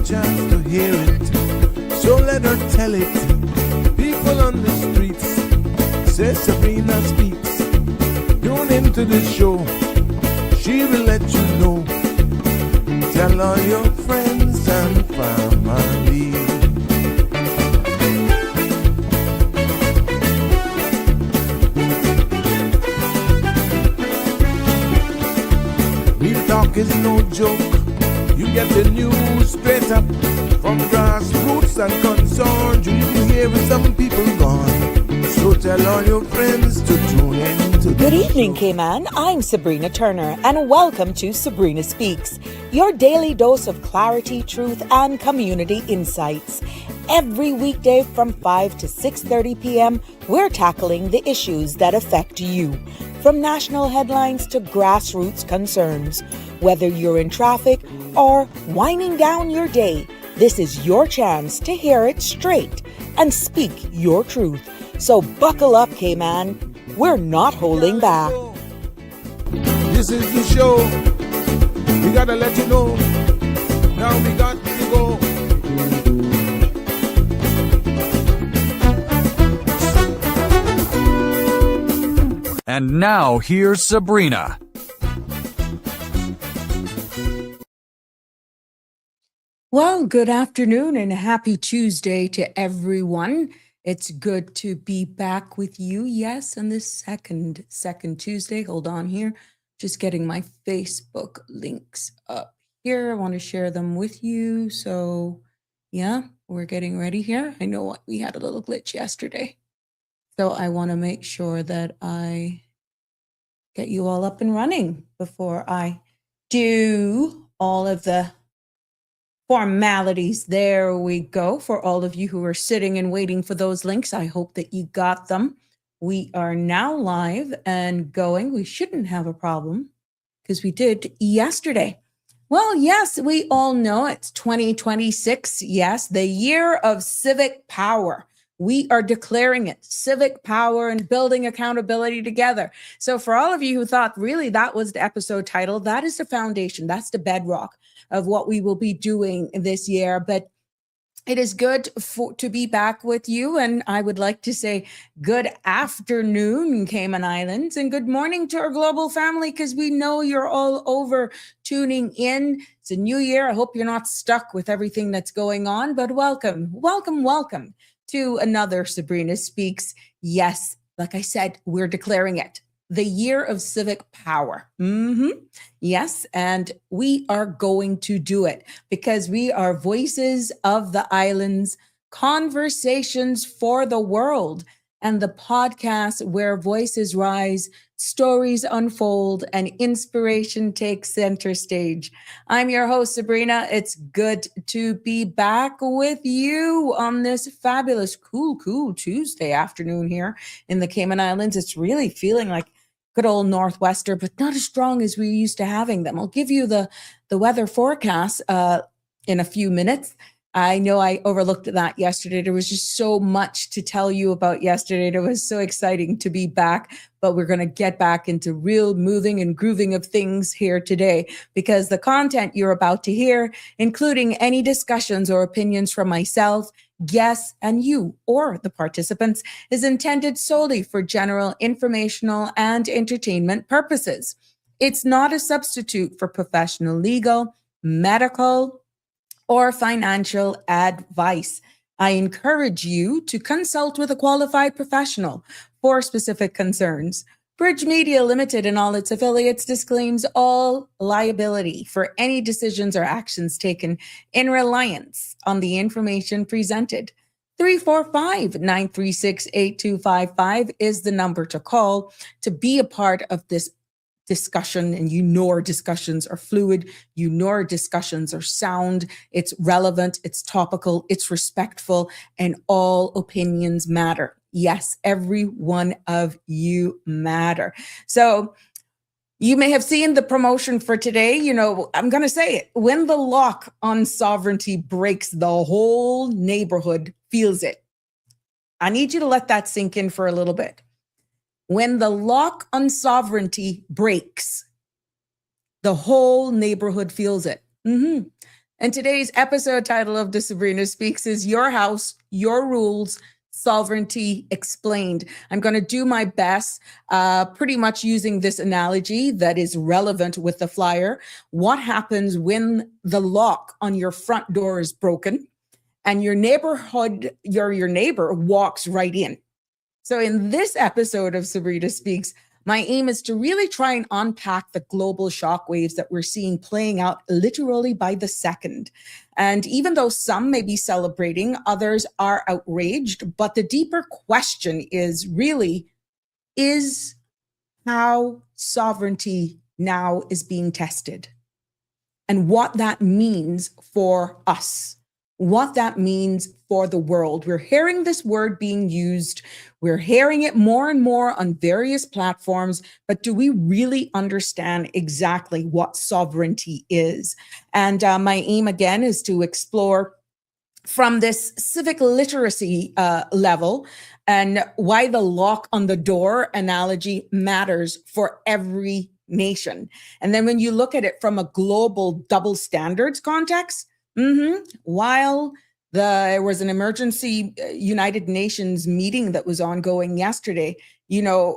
chance to hear it, so let her tell it. People on the streets say Sabrina speaks. Tune into the show, she will let you know. Tell all your friends and family. Real talk is no joke. You get the news straight up from grassroots and concerns. You can hear with some people gone. So tell all your friends to tune in to the Good evening, show. Cayman. I'm Sabrina Turner, and welcome to Sabrina Speaks, your daily dose of clarity, truth, and community insights. Every weekday from 5 to 6:30 p.m., we're tackling the issues that affect you, from national headlines to grassroots concerns. Whether you're in traffic or winding down your day, this is your chance to hear it straight and speak your truth. So buckle up, Cayman. We're not holding back. This is the show. We gotta let you know. Now we got to go. And now here's Sabrina. Well, good afternoon and happy Tuesday to everyone. It's good to be back with you. Yes, on this second Tuesday. Hold on here. Just getting my Facebook links up here. I want to share them with you. So yeah, we're getting ready here. I know we had a little glitch yesterday. So I want to make sure that I get you all up and running before I do all of the formalities. There we go. For all of you who are sitting and waiting for those links, I hope that you got them. We are now live and going. We shouldn't have a problem because we did yesterday. Well, yes, we all know it's 2026. Yes, the year of civic power. We are declaring it, civic power and building accountability together. So for all of you who thought really that was the episode title, that is the foundation. That's the bedrock of what we will be doing this year. But it is good to be back with you. And I would like to say good afternoon, Cayman Islands, and good morning to our global family, because we know you're all over tuning in. It's a new year. I hope you're not stuck with everything that's going on, but welcome to another Sabrina Speaks. Yes, like I said, we're declaring it. The year of civic power. Yes, and we are going to do it because we are voices of the islands, conversations for the world, and the podcast where voices rise, stories unfold, and inspiration takes center stage. I'm your host, Sabrina. It's good to be back with you on this fabulous, cool Tuesday afternoon here in the Cayman Islands. It's really feeling like good old northwester, but not as strong as we used to having them. I'll give you the weather forecast in a few minutes. I know I overlooked that yesterday. There was just so much to tell you about yesterday. It was so exciting to be back, but we're going to get back into real moving and grooving of things here today, because the content you're about to hear, including any discussions or opinions from myself, guests, and you or the participants, is intended solely for general informational and entertainment purposes. It's not a substitute for professional legal, medical, or financial advice. I encourage you to consult with a qualified professional for specific concerns. Bridge Media Limited and all its affiliates disclaims all liability for any decisions or actions taken in reliance on the information presented. 345-936-8255 is the number to call to be a part of this discussion. And you know our discussions are fluid. You know our discussions are sound. It's relevant. It's topical. It's respectful. And all opinions matter. Yes, every one of you matter. So you may have seen the promotion for today. You know, I'm going to say it. When the lock on sovereignty breaks, the whole neighborhood feels it. I need you to let that sink in for a little bit. When the lock on sovereignty breaks, the whole neighborhood feels it. And today's episode title of the Sabrina Speaks is Your House, Your Rules, Sovereignty Explained. I'm going to do my best, pretty much using this analogy that is relevant with the flyer. What happens when the lock on your front door is broken and your neighbor walks right in? So in this episode of Sabrina Speaks, my aim is to really try and unpack the global shockwaves that we're seeing playing out literally by the second. And even though some may be celebrating, others are outraged. But the deeper question is really, is how sovereignty now is being tested and what that means for us, what that means for the world. We're hearing this word being used. We're hearing it more and more on various platforms, but do we really understand exactly what sovereignty is? And my aim again is to explore from this civic literacy level and why the lock on the door analogy matters for every nation. And then when you look at it from a global double standards context, while there was an emergency United Nations meeting that was ongoing yesterday, the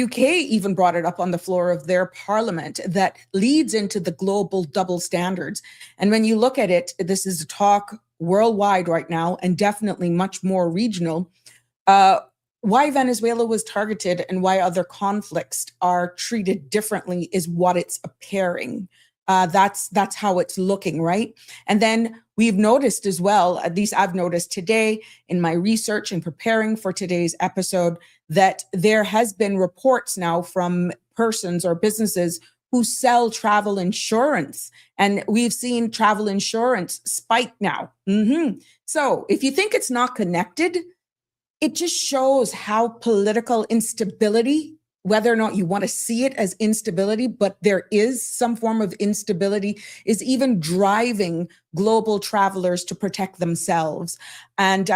UK even brought it up on the floor of their parliament that leads into the global double standards. And when you look at it, this is a talk worldwide right now and definitely much more regional. Why Venezuela was targeted and why other conflicts are treated differently is what it's appearing. That's how it's looking, right? And then we've noticed as well, at least I've noticed today in my research and preparing for today's episode, that there has been reports now from persons or businesses who sell travel insurance. And we've seen travel insurance spike now. So if you think it's not connected, it just shows how political instability, whether or not you want to see it as instability, but there is some form of instability, is even driving global travelers to protect themselves. And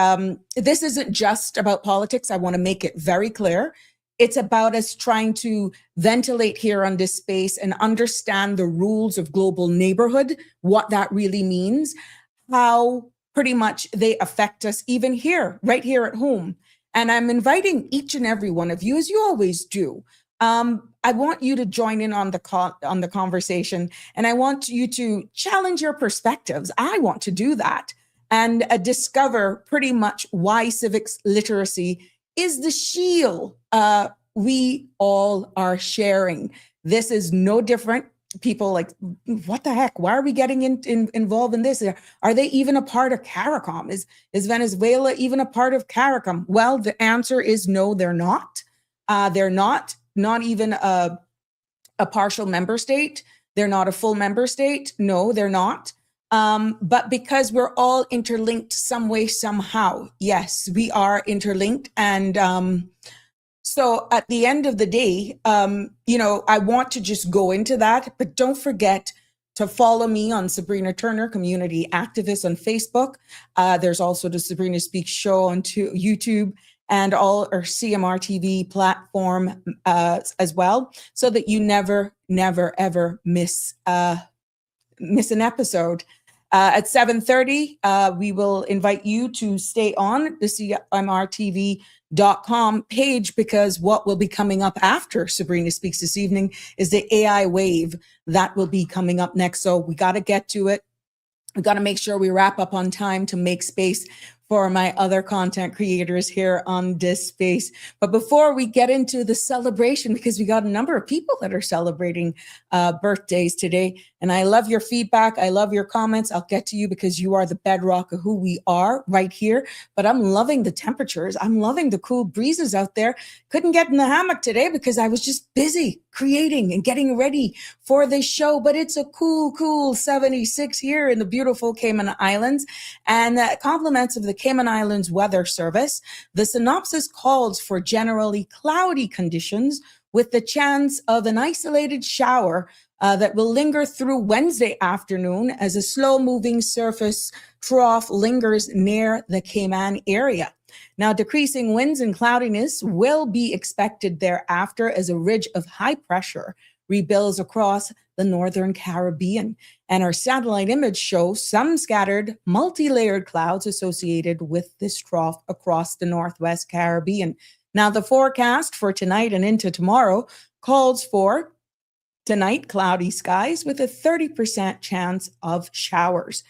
this isn't just about politics. I want to make it very clear. It's about us trying to ventilate here on this space and understand the rules of global neighborhood, what that really means, how pretty much they affect us even here, right here at home. And I'm inviting each and every one of you, as you always do. I want you to join in on the conversation, and I want you to challenge your perspectives. I want to do that and discover pretty much why civics literacy is the shield we all are sharing. This is no different. People like, what the heck? Why are we getting involved in this? Are they even a part of CARICOM? Is Venezuela even a part of CARICOM? Well, the answer is no, they're not. They're not even a partial member state. They're not a full member state. No, they're not. But because we're all interlinked some way, somehow. Yes, we are interlinked. And so at the end of the day, I want to just go into that, but don't forget to follow me on Sabrina Turner, community activist on Facebook. There's also the Sabrina Speaks show on YouTube and all our CMR TV platform as well, so that you never, ever miss an episode. At 7:30, we will invite you to stay on the CMRTV.com page, because what will be coming up after Sabrina Speaks this evening is the AI wave that will be coming up next. So we got to get to it. We got to make sure we wrap up on time to make space for my other content creators here on this space. But before we get into the celebration, because we got a number of people that are celebrating birthdays today, and I love your feedback. I love your comments. I'll get to you because you are the bedrock of who we are right here. But I'm loving the temperatures. I'm loving the cool breezes out there. Couldn't get in the hammock today because I was just busy creating and getting ready for this show. But it's a cool 76 here in the beautiful Cayman Islands. And compliments of the Cayman Islands Weather Service. The synopsis calls for generally cloudy conditions with the chance of an isolated shower that will linger through Wednesday afternoon as a slow-moving surface trough lingers near the Cayman area. Now, decreasing winds and cloudiness will be expected thereafter as a ridge of high pressure rebuilds across the northern Caribbean. And our satellite image shows some scattered multi-layered clouds associated with this trough across the northwest Caribbean. Now, the forecast for tonight and into tomorrow calls for tonight, cloudy skies with a 30% chance of showers.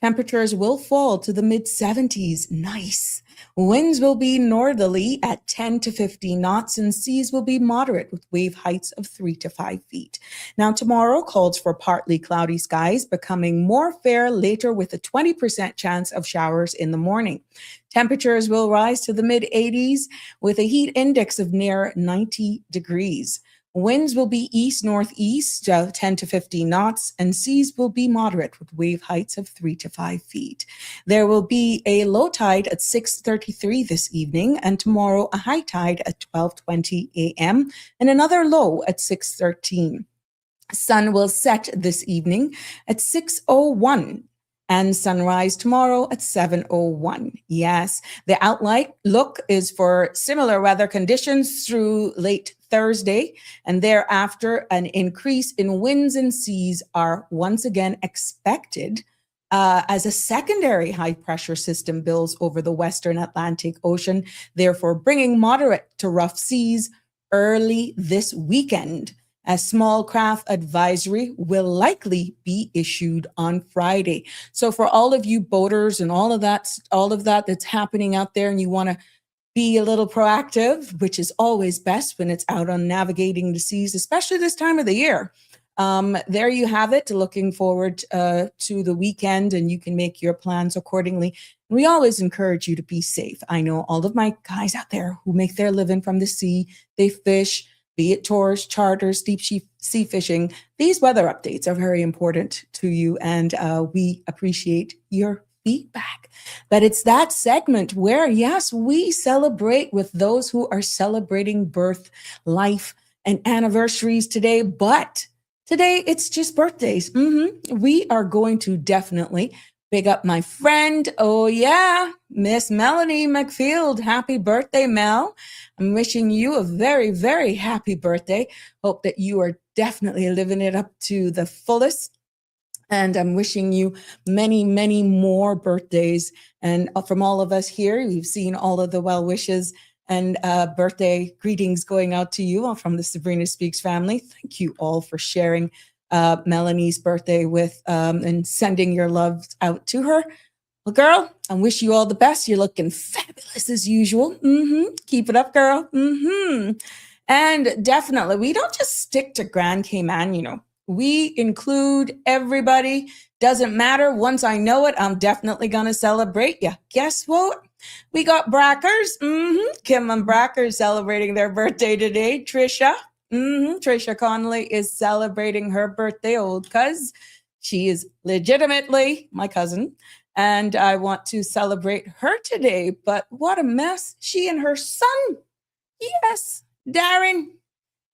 Temperatures will fall to the mid 70s. Nice. Winds will be northerly at 10 to 15 knots and seas will be moderate with wave heights of 3 to 5 feet. Now, tomorrow calls for partly cloudy skies, becoming more fair later with a 20% chance of showers in the morning. Temperatures will rise to the mid 80s with a heat index of near 90 degrees. Winds will be east-northeast, 10 to 15 knots, and seas will be moderate with wave heights of 3 to 5 feet. There will be a low tide at 6:33 this evening, and tomorrow a high tide at 12:20 a.m. and another low at 6:13. Sun will set this evening at 6:01. And sunrise tomorrow at 7:01. Yes, the outlook is for similar weather conditions through late Thursday, and thereafter an increase in winds and seas are once again expected as a secondary high pressure system builds over the western Atlantic Ocean, therefore bringing moderate to rough seas early this weekend. A small craft advisory will likely be issued on Friday. So for all of you boaters and all of that that's happening out there, and you want to be a little proactive, which is always best when it's out on navigating the seas, especially this time of the year. There you have it. Looking forward to the weekend, and you can make your plans accordingly. We always encourage you to be safe. I know all of my guys out there who make their living from the sea, they fish, be it tours, charters, deep sea fishing. These weather updates are very important to you, and we appreciate your feedback. But it's that segment where, yes, we celebrate with those who are celebrating birth, life, and anniversaries today. But today, it's just birthdays. We are going to definitely big up my friend. Oh, yeah, Miss Melanie McField. Happy birthday, Mel. I'm wishing you a very, very happy birthday. Hope that you are definitely living it up to the fullest. And I'm wishing you many, many more birthdays. And from all of us here, we've seen all of the well wishes and birthday greetings going out to you all from the Sabrina Speaks family. Thank you all for sharing Melanie's birthday with and sending your love out to her. Well, girl, I wish you all the best. You're looking fabulous as usual. Keep it up, girl. And definitely, we don't just stick to Grand Cayman, We include everybody. Doesn't matter. Once I know it, I'm definitely going to celebrate you. Guess what? We got Brackers. Kim and Brackers celebrating their birthday today. Trisha. Trisha Connolly is celebrating her birthday, old cuz. She is legitimately my cousin, and I want to celebrate her today. But what a mess. She and her son. Yes, Darren,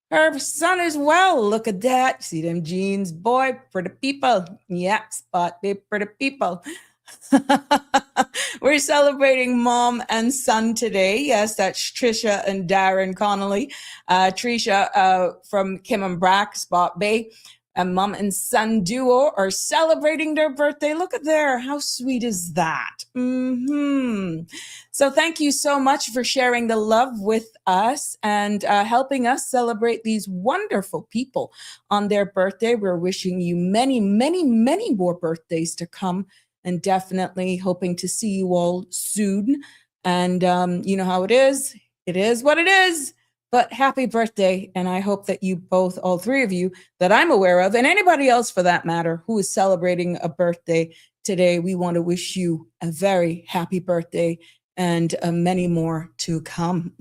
her son as well. Look at that. See them jeans, boy, pretty people. Yeah, spot they pretty people. We're celebrating mom and son today. Yes, that's Trisha and Darren Connolly. Trisha from Kim and Brack, Spot Bay. And mom and son duo are celebrating their birthday. Look at there. How sweet is that? So thank you so much for sharing the love with us and helping us celebrate these wonderful people on their birthday. We're wishing you many, many, many more birthdays to come, and definitely hoping to see you all soon. And you know how it is. It is what it is. But happy birthday. And I hope that you both, all three of you that I'm aware of, and anybody else for that matter, who is celebrating a birthday today, we want to wish you a very happy birthday and many more to come.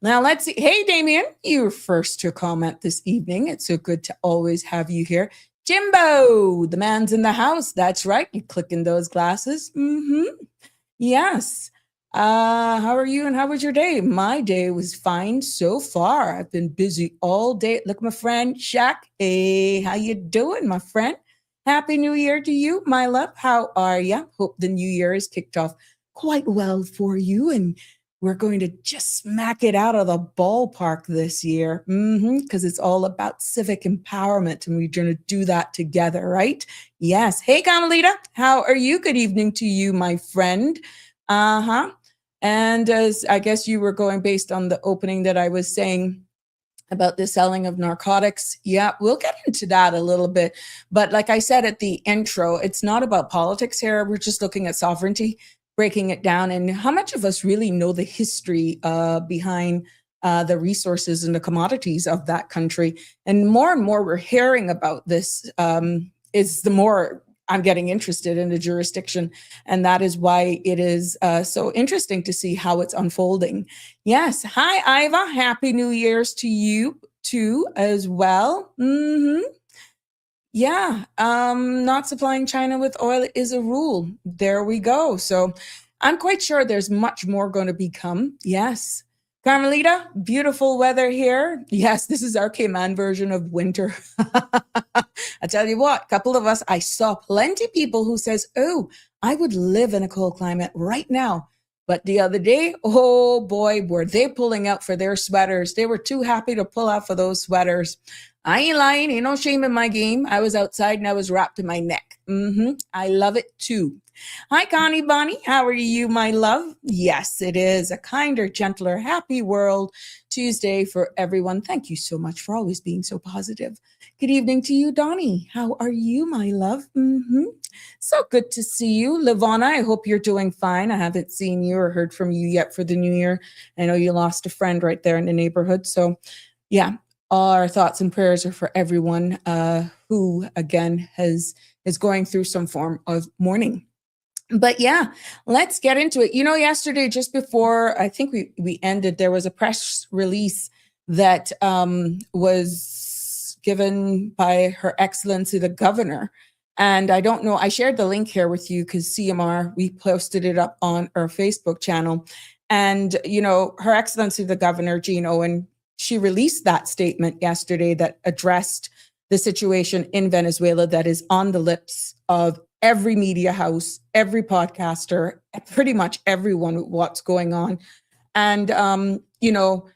Now let's see. Hey, Damien, you're first to comment this evening. It's so good to always have you here. Jimbo, the man's in the house. That's right. You clicking those glasses. Yes. How are you and how was your day? My day was fine so far. I've been busy all day. Look, my friend Shaq. Hey, how you doing, my friend? Happy New Year to you, my love. How are you? Hope the new year is kicked off quite well for you, and we're going to just smack it out of the ballpark this year, because it's all about civic empowerment, and we're going to do that together, right? Yes. Hey, Carmelita, how are you? Good evening to you, my friend. And as I guess you were going based on the opening that I was saying about the selling of narcotics. Yeah, we'll get into that a little bit. But like I said at the intro, it's not about politics here. We're just looking at sovereignty, breaking it down, and how much of us really know the history behind the resources and the commodities of that country. And more we're hearing about this, is the more I'm getting interested in the jurisdiction. And that is why it is so interesting to see how it's unfolding. Yes. Hi, Iva. Happy New Year's to you too as well. Yeah. Not supplying China with oil is a rule. There we go. So I'm quite sure there's much more going to become. Yes. Carmelita, beautiful weather here. Yes, this is our Cayman version of winter. I tell you what, a couple of us, I saw plenty of people who says, oh, I would live in a cold climate right now. But the other day, oh boy, were they pulling out for their sweaters. They were too happy to pull out for those sweaters. I ain't lying, ain't no shame in my game. I was outside and I was wrapped in my neck. I love it too. Hi, Connie Bonnie. How are you, my love? Yes, it is a kinder, gentler, happy world Tuesday for everyone. Thank you so much for always being so positive. Good evening to you, Donnie. How are you, my love? So good to see you. Livana, I hope you're doing fine. I haven't seen you or heard from you yet for the new year. I know you lost a friend right there in the neighborhood. So yeah, our thoughts and prayers are for everyone who, again, is going through some form of mourning. But yeah, let's get into it. You know, yesterday, just before I think we ended, there was a press release that was given by Her Excellency the Governor. And I don't know, I shared the link here with you because CMR, we posted it up on our Facebook channel. And, you know, Her Excellency the Governor, Jean Owen, she released that statement yesterday that addressed the situation in Venezuela that is on the lips of every media house, every podcaster, pretty much everyone, what's going on. And, you know,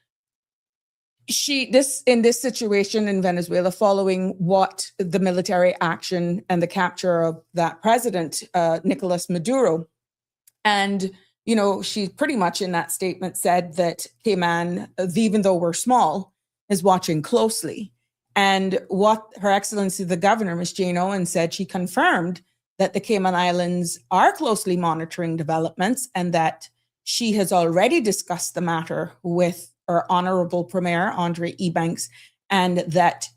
in this situation in Venezuela, following what the military action and the capture of that president, Nicolas Maduro. And, you know, she pretty much in that statement said that Cayman, even though we're small, is watching closely. And what Her Excellency the Governor, Ms. Jane Owen, said, she confirmed that the Cayman Islands are closely monitoring developments and that she has already discussed the matter with our Honorable Premier, Andre Ebanks, and that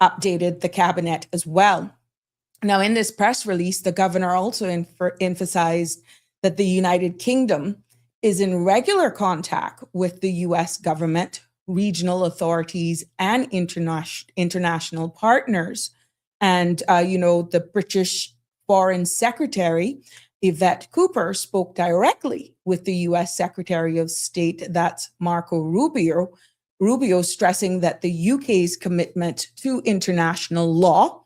updated the cabinet as well. Now, in this press release, the governor also emphasized that the United Kingdom is in regular contact with the U.S. government, regional authorities, and international partners. And, you know, the British Foreign Secretary, Yvette Cooper, spoke directly with the U.S. Secretary of State, that's Marco Rubio, stressing that the UK's commitment to international law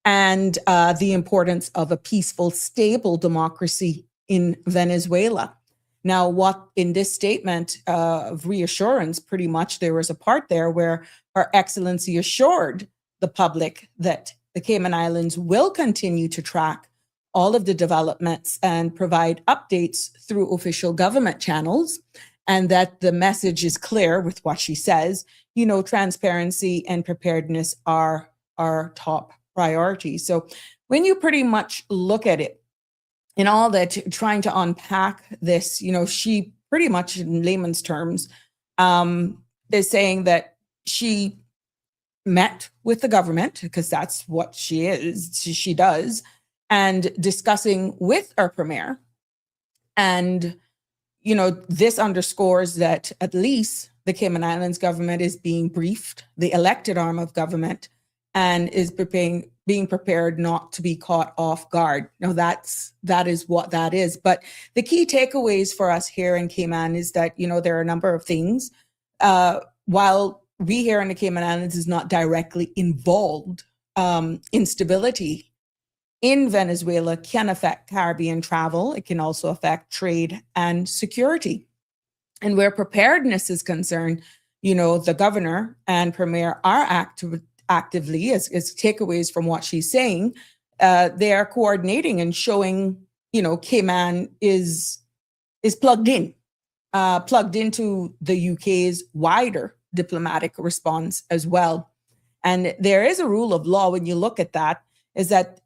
and the importance of a peaceful, stable democracy in Venezuela. Now, what in this statement of reassurance, pretty much there was a part there where Her Excellency assured the public that the Cayman Islands will continue to track all of the developments and provide updates through official government channels, and that the message is clear with what she says. You know, transparency and preparedness are our top priorities. So when you pretty much look at it in all that, trying to unpack this, you know, she pretty much in layman's terms is saying that she met with the government, because that's what she is, she does, and discussing with our premier. And, you know, this underscores that at least the Cayman Islands government is being briefed, the elected arm of government, and is being prepared not to be caught off guard. Now, that is what that is. But the key takeaways for us here in Cayman is that, you know, there are a number of things. While we here in the Cayman Islands is not directly involved, instability in Venezuela can affect Caribbean travel. It can also affect trade and security. And where preparedness is concerned, the governor and premier are actively, as takeaways from what she's saying, they are coordinating and showing, Cayman is plugged into the UK's wider diplomatic response as well. And there is a rule of law when you look at that, is that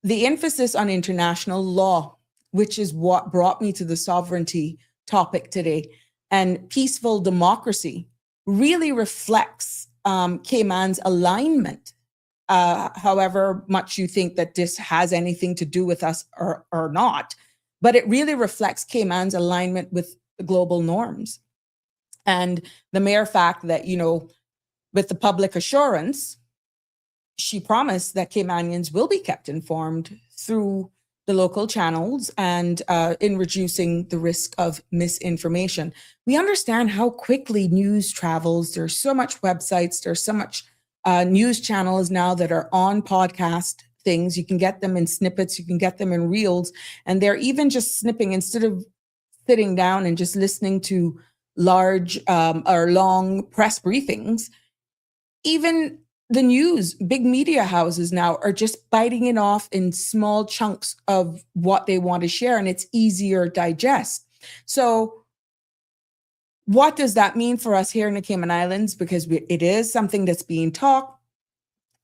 the emphasis on international law, which is what brought me to the sovereignty topic today, and peaceful democracy really reflects Cayman's alignment, however much you think that this has anything to do with us or not. But it really reflects Cayman's alignment with the global norms. And the mere fact that, with the public assurance, she promised that Caymanians will be kept informed through the local channels and in reducing the risk of misinformation. We understand how quickly news travels. There's so much websites, there's so much news channels now that are on podcast things. You can get them in snippets, you can get them in reels, and they're even just snipping instead of sitting down and just listening to large or long press briefings. Even the news, big media houses now are just biting it off in small chunks of what they want to share, and it's easier to digest. So what does that mean for us here in the Cayman Islands? Because it is something that's being taught.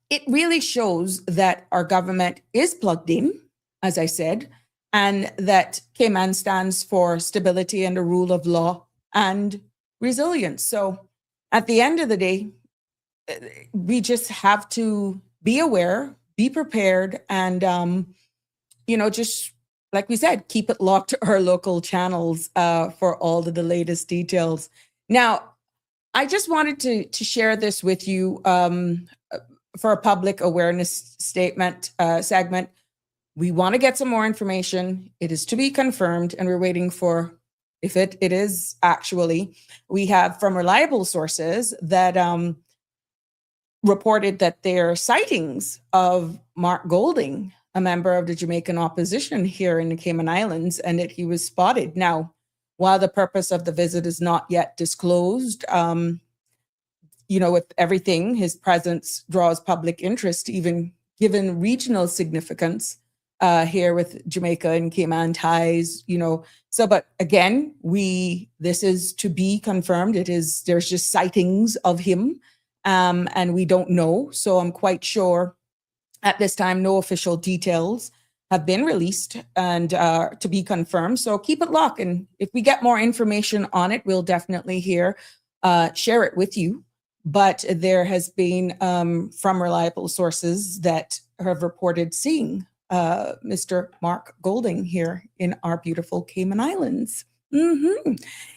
It really shows that our government is plugged in, as I said, and that Cayman stands for stability and the rule of law and resilience. So at the end of the day, we just have to be aware, be prepared, and, just like we said, keep it locked to our local channels for all of the latest details. Now, I just wanted to share this with you for a public awareness statement segment. We want to get some more information. It is to be confirmed, and we're waiting for, if it is actually, we have from reliable sources that reported that there are sightings of Mark Golding, a member of the Jamaican opposition here in the Cayman Islands, and that he was spotted. Now, while the purpose of the visit is not yet disclosed, with everything, his presence draws public interest, even given regional significance here with Jamaica and Cayman ties, So, but again, this is to be confirmed. There's just sightings of him. And we don't know. So I'm quite sure at this time, no official details have been released and to be confirmed. So keep it locked. And if we get more information on it, we'll definitely share it with you. But there has been from reliable sources that have reported seeing Mr. Mark Golding here in our beautiful Cayman Islands. Mm-hmm.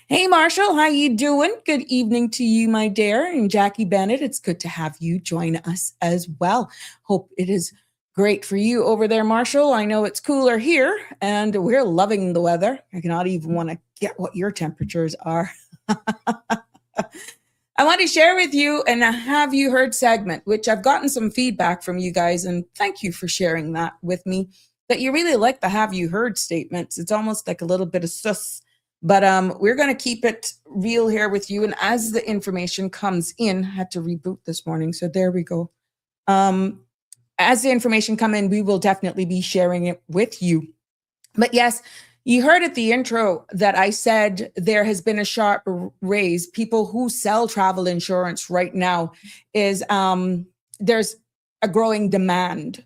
Hey, Marshall, how you doing? Good evening to you, my dear. And Jackie Bennett, it's good to have you join us as well. Hope it is great for you over there, Marshall. I know it's cooler here, and we're loving the weather. I cannot even want to get what your temperatures are. I want to share with you and Have You Heard segment, which I've gotten some feedback from you guys, and thank you for sharing that with me, that you really like the Have You Heard statements. It's almost like a little bit of sus. But we're going to keep it real here with you. And as the information comes in, I had to reboot this morning. So there we go. As the information come in, we will definitely be sharing it with you. But yes, you heard at the intro that I said there has been a sharp raise. People who sell travel insurance right now there's a growing demand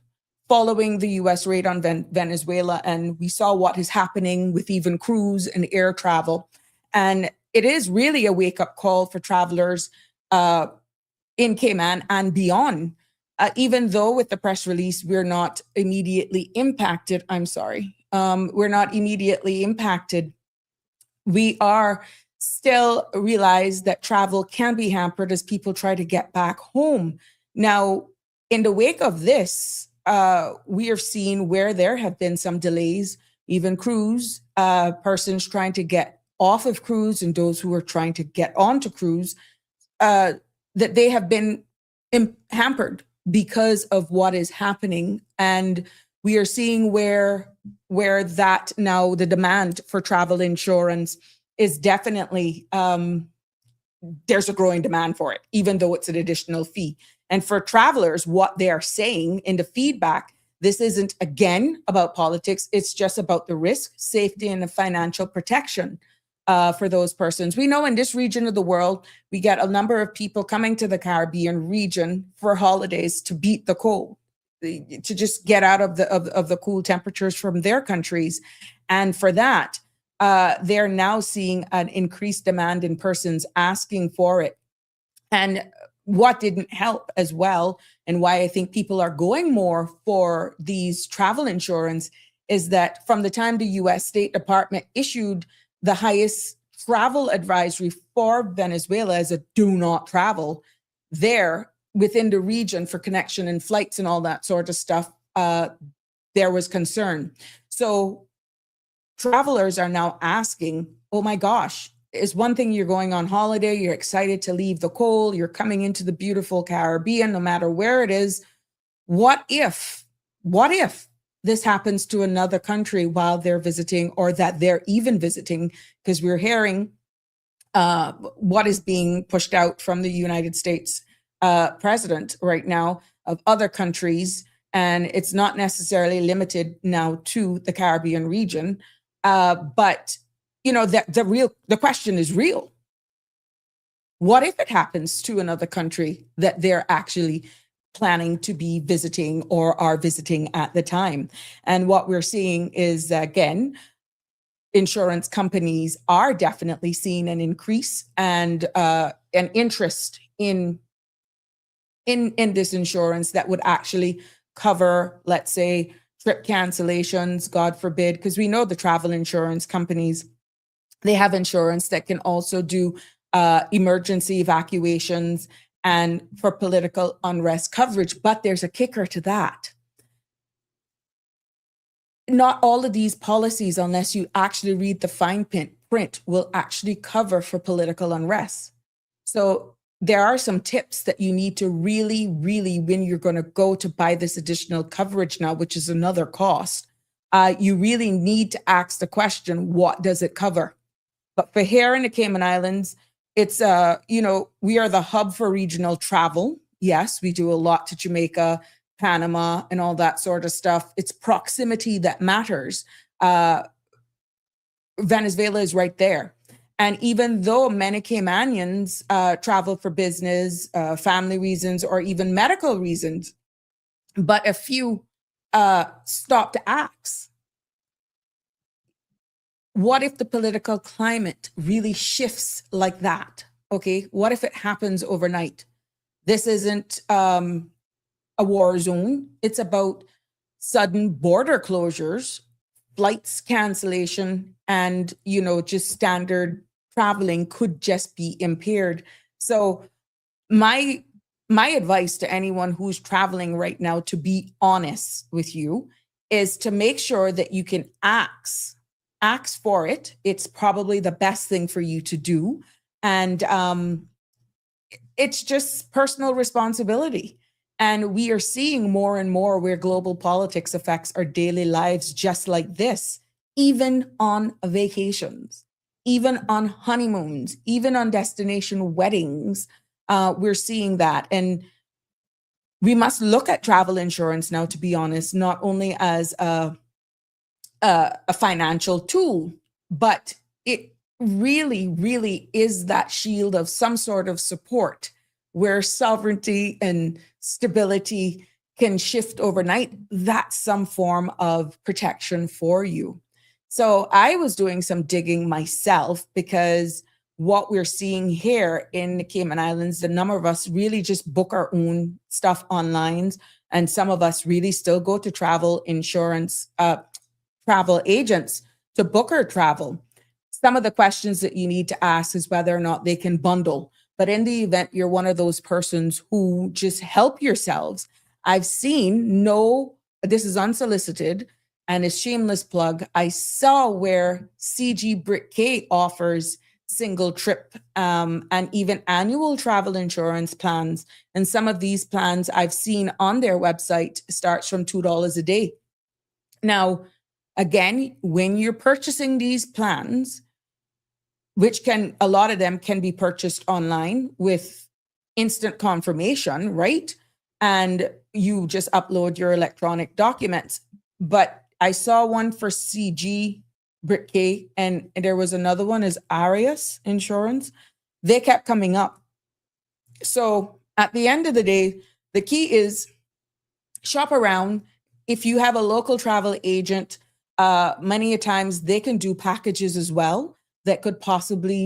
following the U.S. raid on Venezuela. And we saw what is happening with even cruise and air travel. And it is really a wake-up call for travelers in Cayman and beyond. Even though with the press release, we're not immediately impacted. We're not immediately impacted. We are still realize that travel can be hampered as people try to get back home. Now, in the wake of this, we have seen where there have been some delays, even cruise persons trying to get off of cruise and those who are trying to get onto cruise, that they have been hampered because of what is happening. And we are seeing where that now the demand for travel insurance is definitely, there's a growing demand for it, even though it's an additional fee. And for travelers, what they're saying in the feedback, this isn't, again, about politics. It's just about the risk, safety, and the financial protection for those persons. We know in this region of the world, we get a number of people coming to the Caribbean region for holidays to beat the cold, to just get out of the cool temperatures from their countries. And for that, they're now seeing an increased demand in persons asking for it. And what didn't help as well, and why I think people are going more for these travel insurance, is that from the time the US State Department issued the highest travel advisory for Venezuela as a do not travel there within the region for connection and flights and all that sort of stuff, there was concern. So travelers are now asking, oh my gosh, it's one thing you're going on holiday, you're excited to leave the cold, you're coming into the beautiful Caribbean, no matter where it is. What if this happens to another country while they're visiting, or that they're even visiting? Because we're hearing what is being pushed out from the United States president right now of other countries, and it's not necessarily limited now to the Caribbean region. But you know, the question is real. What if it happens to another country that they're actually planning to be visiting or are visiting at the time? And what we're seeing is, again, insurance companies are definitely seeing an increase and an interest in this insurance that would actually cover, let's say, trip cancellations, God forbid, because we know the travel insurance companies, they have insurance that can also do emergency evacuations and for political unrest coverage. But there's a kicker to that. Not all of these policies, unless you actually read the fine print, will actually cover for political unrest. So there are some tips that you need to really, when you're going to go to buy this additional coverage now, which is another cost, you really need to ask the question, what does it cover? But for here in the Cayman Islands, it's, we are the hub for regional travel. Yes, we do a lot to Jamaica, Panama, and all that sort of stuff. It's proximity that matters. Venezuela is right there. And even though many Caymanians travel for business, family reasons, or even medical reasons, but a few stop to ask, what if the political climate really shifts like that? Okay, what if it happens overnight? This isn't a war zone. It's about sudden border closures, flights cancellation, and, just standard traveling could just be impaired. So my advice to anyone who's traveling right now, to be honest with you, is to make sure that you can ask for it. It's probably the best thing for you to do. And it's just personal responsibility. And we are seeing more and more where global politics affects our daily lives just like this, even on vacations, even on honeymoons, even on destination weddings. We're seeing that. And we must look at travel insurance now, to be honest, not only as a financial tool, but it really is that shield of some sort of support where sovereignty and stability can shift overnight. That's some form of protection for you. So I was doing some digging myself, because what we're seeing here in the Cayman Islands, the number of us really just book our own stuff online. And some of us really still go to travel insurance, travel agents to book our travel. Some of the questions that you need to ask is whether or not they can bundle. But in the event you're one of those persons who just help yourselves, I've seen this is unsolicited and a shameless plug. I saw where CG Brit K offers single trip and even annual travel insurance plans. And some of these plans I've seen on their website starts from $2 a day. Now, again, when you're purchasing these plans, which a lot of them can be purchased online with instant confirmation, right? And you just upload your electronic documents. But I saw one for CG Brit K, and there was another one as Arias Insurance. They kept coming up. So at the end of the day, the key is shop around. If you have a local travel agent, many a times they can do packages as well that could possibly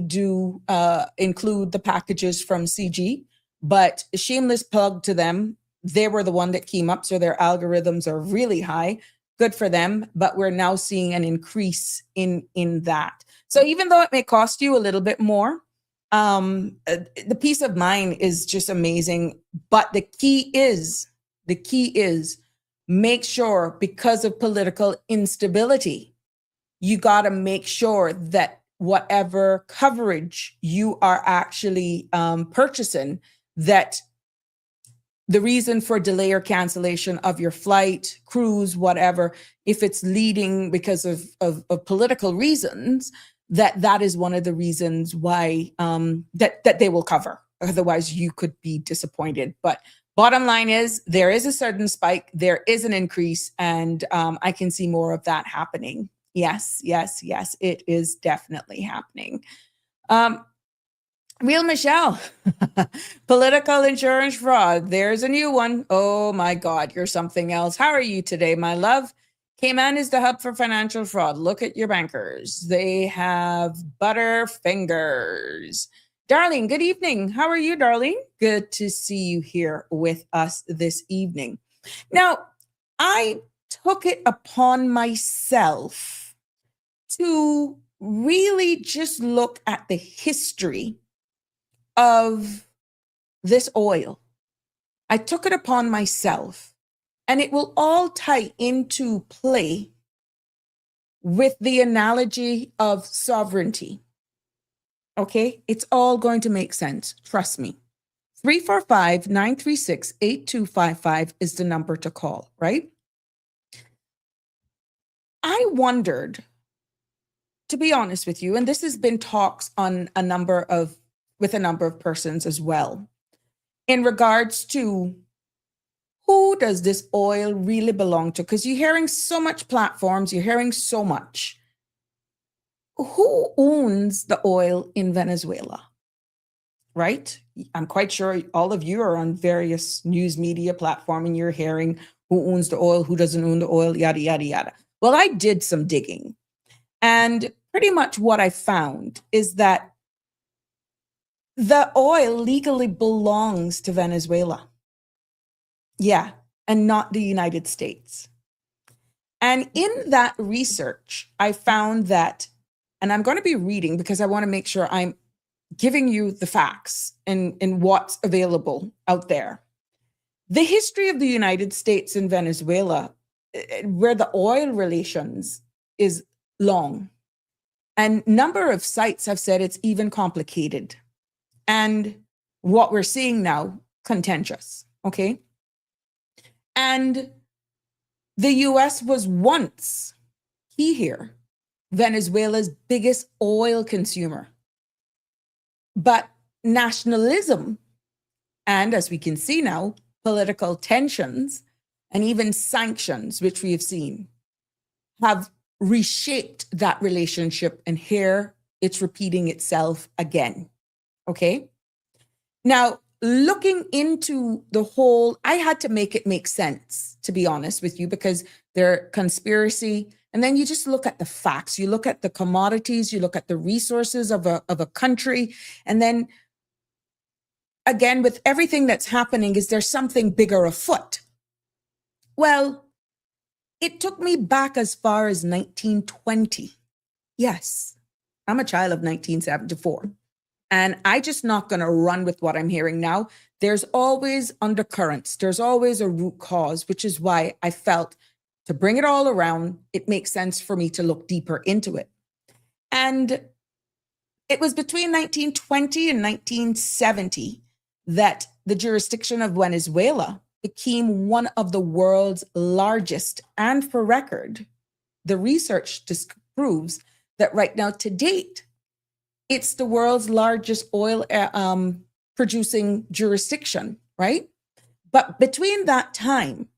include the packages from CG. But shameless plug to them, they were the one that came up, so their algorithms are really high. Good for them, but we're now seeing an increase in that. So even though it may cost you a little bit more, the peace of mind is just amazing. But the key is make sure, because of political instability, you got to make sure that whatever coverage you are actually purchasing, that the reason for delay or cancellation of your flight, cruise, whatever, if it's leading because of political reasons, that is one of the reasons why that they will cover. Otherwise, you could be disappointed. But bottom line is, there is a certain spike, there is an increase, and I can see more of that happening. Yes, it is definitely happening. Real Michelle, political insurance fraud. There's a new one. Oh my God, you're something else. How are you today, my love? Cayman is the hub for financial fraud. Look at your bankers. They have butterfingers. Darling, good evening. How are you, darling? Good to see you here with us this evening. Now, I took it upon myself to really just look at the history of this oil. I took it upon myself, and it will all tie into play with the analogy of sovereignty. Okay, it's all going to make sense. Trust me. 345-936-8255 is the number to call, right? I wondered, to be honest with you, and this has been talks on with a number of persons as well, in regards to who does this oil really belong to? Because you're hearing so much platforms, you're hearing so much. Who owns the oil in Venezuela? Right? I'm quite sure all of you are on various news media platforms and you're hearing who owns the oil, who doesn't own the oil, yada, yada, yada. Well, I did some digging. And pretty much what I found is that the oil legally belongs to Venezuela. Yeah, and not the United States. And in that research, I found that, and I'm going to be reading because I want to make sure I'm giving you the facts and what's available out there. The history of the United States and Venezuela, where the oil relations is long. And number of sites have said it's even complicated. And what we're seeing now, contentious, okay? And the US was once, key here, Venezuela's biggest oil consumer. But nationalism, and as we can see now, political tensions and even sanctions, which we have seen, have reshaped that relationship. And here it's repeating itself again. Okay. Now, looking into the whole, I had to make it make sense, to be honest with you, because they're conspiracy. And then you just look at the facts, you look at the commodities, you look at the resources of a country. And then again, with everything that's happening, is there something bigger afoot? Well, it took me back as far as 1920. Yes, I'm a child of 1974. And I just not going to run with what I'm hearing now. There's always undercurrents. There's always a root cause, which is why I felt to bring it all around, it makes sense for me to look deeper into it. And it was between 1920 and 1970 that the jurisdiction of Venezuela became one of the world's largest. And for record, the research proves that right now to date, it's the world's largest oil producing jurisdiction, right? But between that time,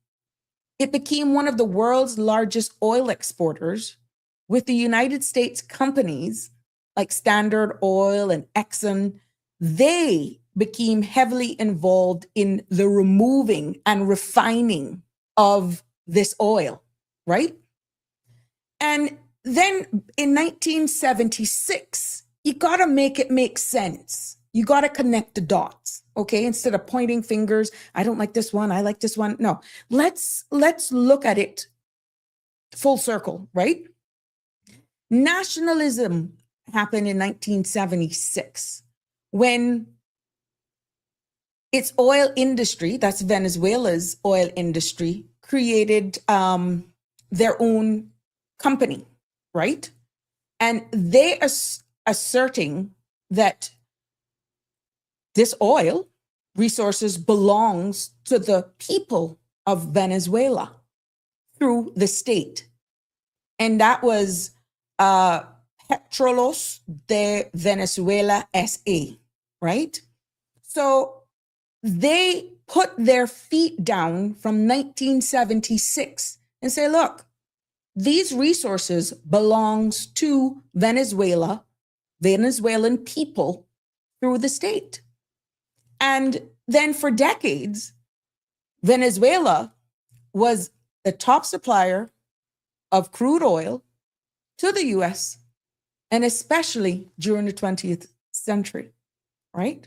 it became one of the world's largest oil exporters, with the United States companies like Standard Oil and Exxon. They became heavily involved in the removing and refining of this oil, right? And then in 1976, you got to make it make sense. You got to connect the dots, okay? Instead of pointing fingers, I don't like this one, I like this one. No, let's look at it full circle, right? Nationalism happened in 1976 when its oil industry, that's Venezuela's oil industry, created their own company, right? And they are asserting that this oil resources belongs to the people of Venezuela through the state. And that was Petróleos de Venezuela S.A., right? So they put their feet down from 1976 and say, look, these resources belongs to Venezuela, Venezuelan people through the state. And then for decades, Venezuela was the top supplier of crude oil to the US, and especially during the 20th century, right?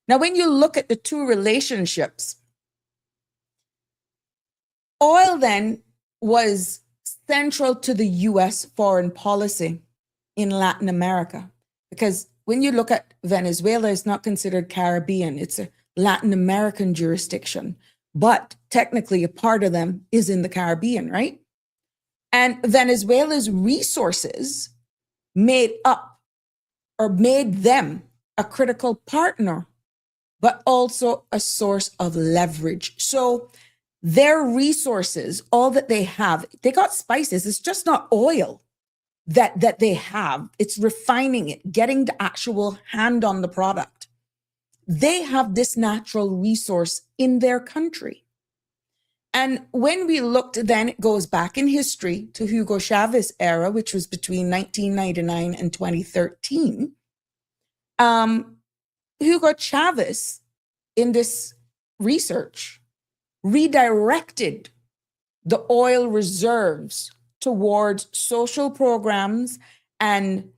Now, when you look at the two relationships, oil then was central to the US foreign policy in Latin America, because when you look at Venezuela, it's not considered Caribbean, it's a Latin American jurisdiction, but technically a part of them is in the Caribbean, right? And Venezuela's resources made them a critical partner, but also a source of leverage. So their resources, all that they have, they got spices. It's just not oil that they have. It's refining it, getting the actual hand on the product. They have this natural resource in their country. And when we looked, then it goes back in history to Hugo Chavez era, which was between 1999 and 2013. Hugo Chavez, in this research, redirected the oil reserves towards social programs and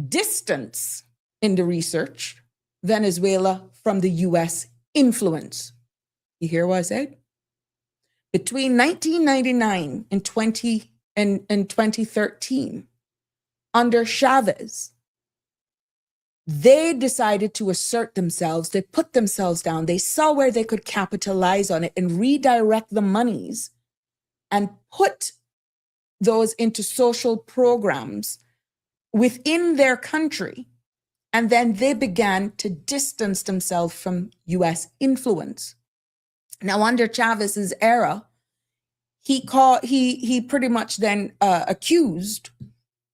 distance in the research Venezuela from the US influence. You hear what I said? Between 1999 and 2013, under Chavez, they decided to assert themselves. They put themselves down. They saw where they could capitalize on it and redirect the monies and put those into social programs within their country. And then they began to distance themselves from US influence. Now, under Chavez's era, he pretty much then accused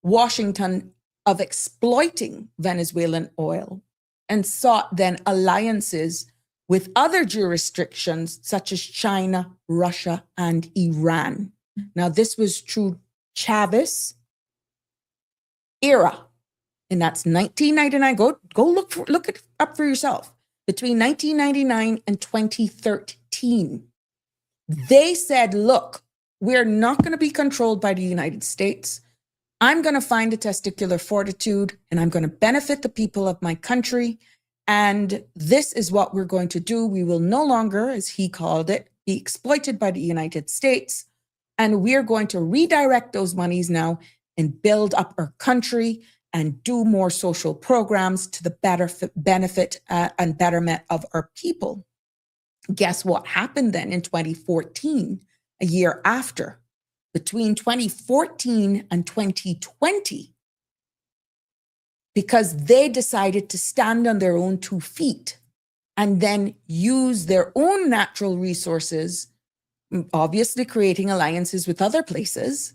Washington of exploiting Venezuelan oil and sought then alliances with other jurisdictions such as China, Russia, and Iran. Now, this was through Chavez era, and that's 1999. Go look it up for yourself. Between 1999 and 2013, they said, look, we're not going to be controlled by the United States. I'm going to find a testicular fortitude, and I'm going to benefit the people of my country. And this is what we're going to do. We will no longer, as he called it, be exploited by the United States. And we're going to redirect those monies now and build up our country and do more social programs to the benefit and betterment of our people. Guess what happened then in 2014, a year after? Between 2014 and 2020, because they decided to stand on their own 2 feet and then use their own natural resources, obviously creating alliances with other places.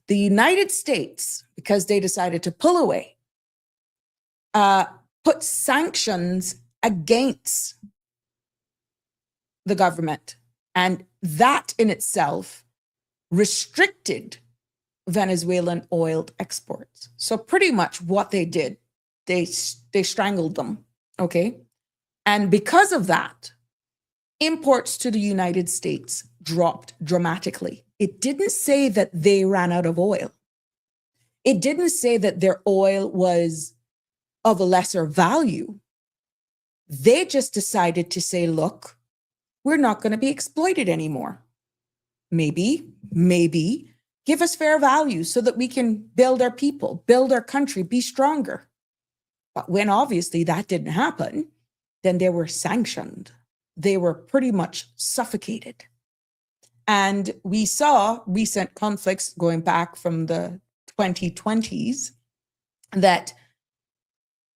The United States, because they decided to pull away, put sanctions against the government. And that in itself restricted Venezuelan oil exports. So pretty much what they did, they strangled them, okay? And because of that, imports to the United States dropped dramatically. It didn't say that they ran out of oil. It didn't say that their oil was of a lesser value. They just decided to say, look, we're not going to be exploited anymore. Maybe give us fair value so that we can build our people, build our country, be stronger. But when obviously that didn't happen, then they were sanctioned. They were pretty much suffocated. And we saw recent conflicts going back from the 2020s that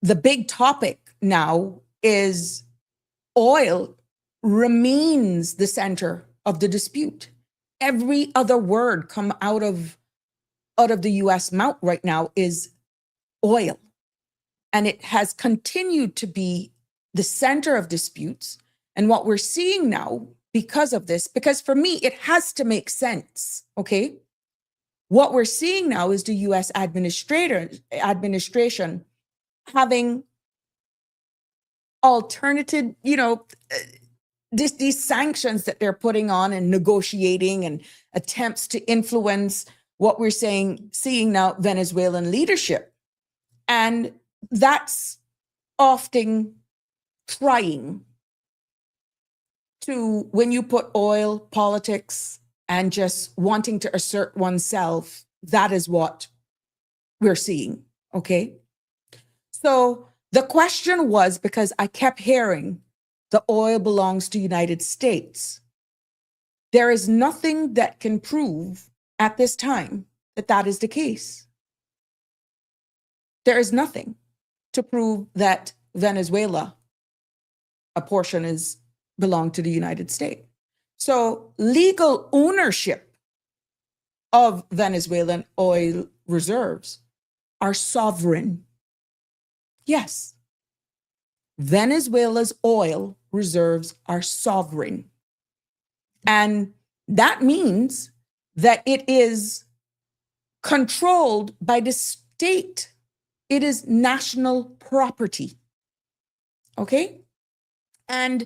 the big topic now is oil remains the center of the dispute. Every other word come out of the US mouth right now is oil. And it has continued to be the center of disputes. And what we're seeing now because of this, because for me, it has to make sense, okay? What we're seeing now is the US administration having alternative, these sanctions that they're putting on and negotiating and attempts to influence what we're seeing now, Venezuelan leadership. And that's often trying to, when you put oil, politics, and just wanting to assert oneself, that is what we're seeing, okay? So the question was, because I kept hearing the oil belongs to the United States. There is nothing that can prove at this time that that is the case. There is nothing to prove that Venezuela, a portion belong to the United States. So legal ownership of Venezuelan oil reserves are sovereign. Yes. Venezuela's oil reserves are sovereign. And that means that it is controlled by the state. It is national property. Okay? And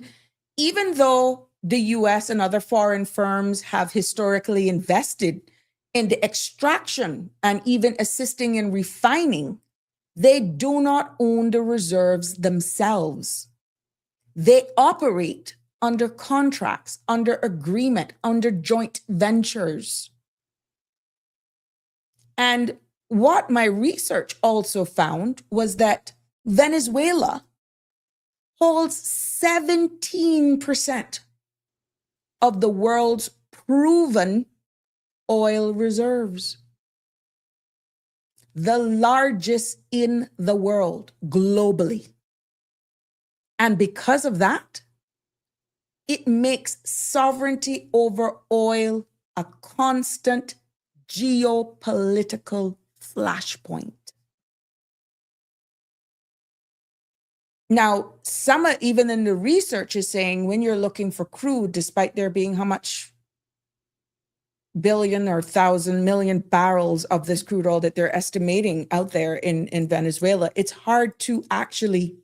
even though the US and other foreign firms have historically invested in the extraction and even assisting in refining, they do not own the reserves themselves. They operate under contracts, under agreement, under joint ventures. And what my research also found was that Venezuela holds 17% of the world's proven oil reserves. The largest in the world globally. And because of that, it makes sovereignty over oil a constant geopolitical flashpoint. Now, some even in the research is saying when you're looking for crude, despite there being how much billion or 1,000 million barrels of this crude oil that they're estimating out there in Venezuela, it's hard to actually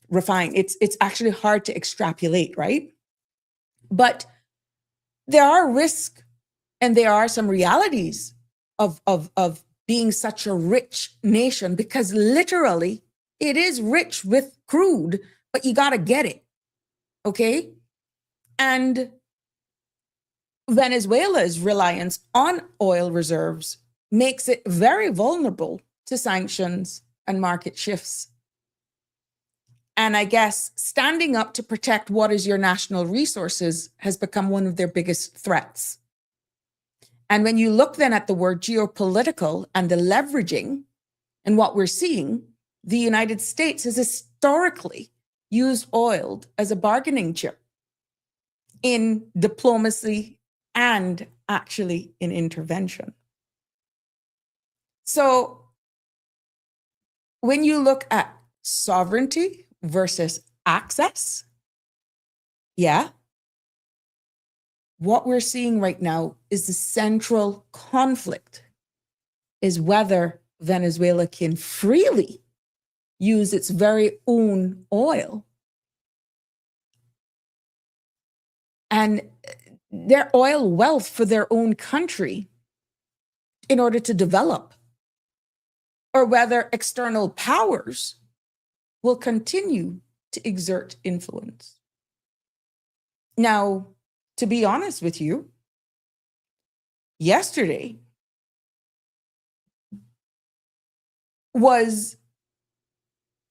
refine. It's actually hard to extrapolate, right? But there are risks and there are some realities of being such a rich nation, because literally it is rich with crude, but you got to get it, okay? And Venezuela's reliance on oil reserves makes it very vulnerable to sanctions and market shifts. And I guess standing up to protect what is your national resources has become one of their biggest threats. And when you look then at the word geopolitical and the leveraging and what we're seeing, the United States has historically used oil as a bargaining chip in diplomacy and actually in intervention. So when you look at sovereignty versus access. Yeah. What we're seeing right now is the central conflict is whether Venezuela can freely use its very own oil and their oil wealth for their own country in order to develop, or whether external powers will continue to exert influence. Now, to be honest with you, yesterday was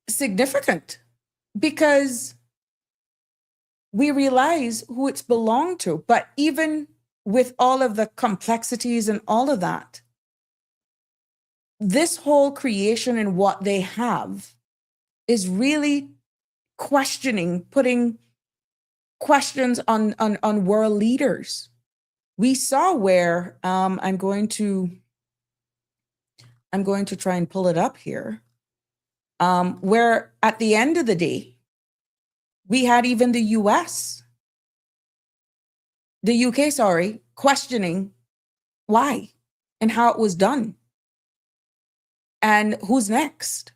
significant because we realize who it's belonged to. But even with all of the complexities and all of that, this whole creation and what they have is really questioning, putting questions on world leaders. We saw where I'm going to try and pull it up here, where at the end of the day, we had even the UK, questioning why and how it was done and who's next.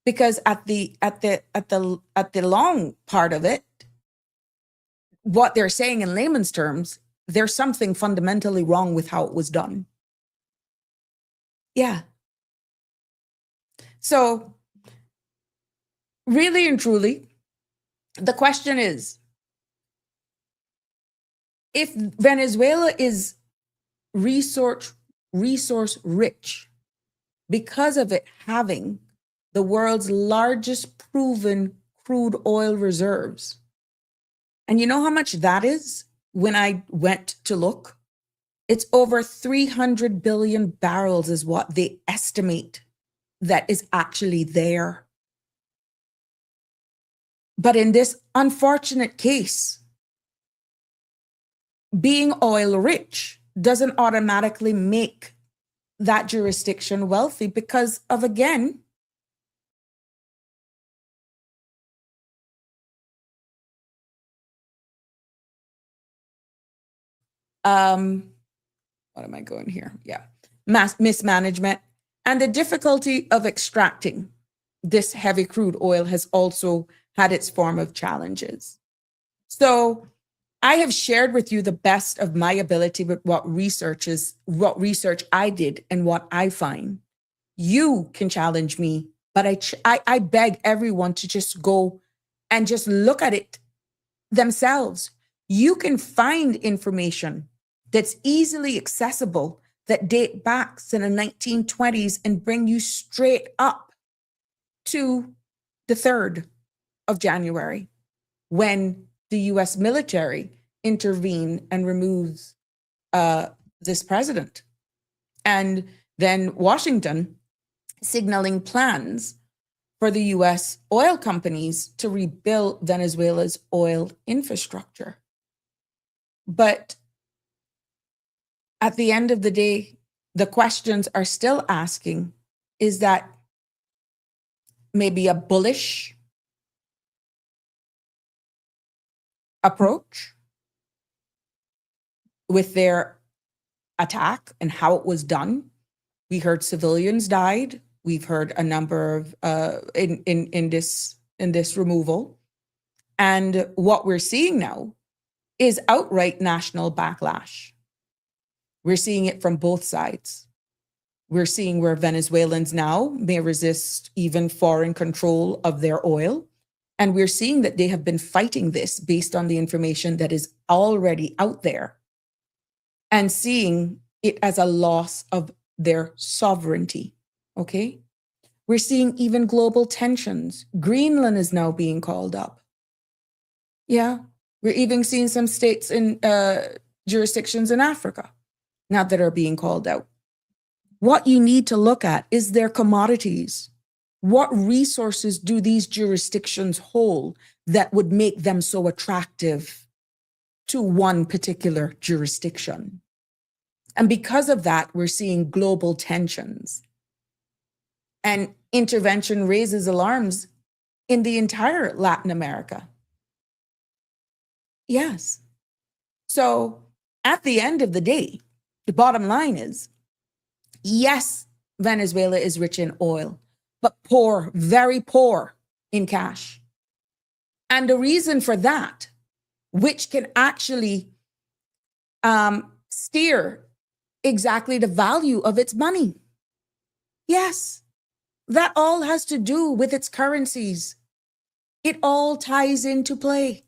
Because at the long part of it, what they're saying in layman's terms, there's something fundamentally wrong with how it was done. Yeah. So really and truly, the question is, if Venezuela is resource rich because of it having the world's largest proven crude oil reserves, and you know how much that is? When I went to look, it's over 300 billion barrels is what they estimate that is actually there. But in this unfortunate case, being oil rich doesn't automatically make that jurisdiction wealthy because of, again, what am I going here? Yeah. Mismanagement and the difficulty of extracting this heavy crude oil has also had its form of challenges. So I have shared with you the best of my ability with what research I did and what I find. You can challenge me, but I beg everyone to just go and just look at it themselves. You can find information that's easily accessible that date back to the 1920s and bring you straight up to the 3rd of January, when the US military intervened and removes this president. And then Washington signaling plans for the US oil companies to rebuild Venezuela's oil infrastructure. But at the end of the day, the questions are still asking, is that maybe a bullish approach with their attack and how it was done? We heard civilians died. We've heard a number of in this removal. And what we're seeing now is outright national backlash. We're seeing it from both sides. We're seeing where Venezuelans now may resist even foreign control of their oil. And we're seeing that they have been fighting this based on the information that is already out there and seeing it as a loss of their sovereignty. Okay? We're seeing even global tensions. Greenland is now being called up. Yeah. We're even seeing some states in jurisdictions in Africa now that are being called out. What you need to look at is their commodities. What resources do these jurisdictions hold that would make them so attractive to one particular jurisdiction? And because of that, we're seeing global tensions. And intervention raises alarms in the entire Latin America. Yes. So at the end of the day, the bottom line is, yes, Venezuela is rich in oil, but poor, very poor in cash. And the reason for that, which can actually steer exactly the value of its money. Yes, that all has to do with its currencies. It all ties into play.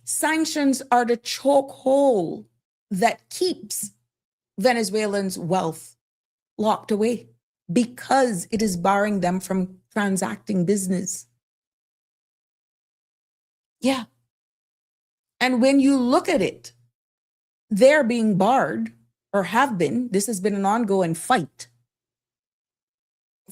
Sanctions are the chokehold that keeps Venezuelans' wealth locked away because it is barring them from transacting business. Yeah. And when you look at it, they're being barred, or have been, this has been an ongoing fight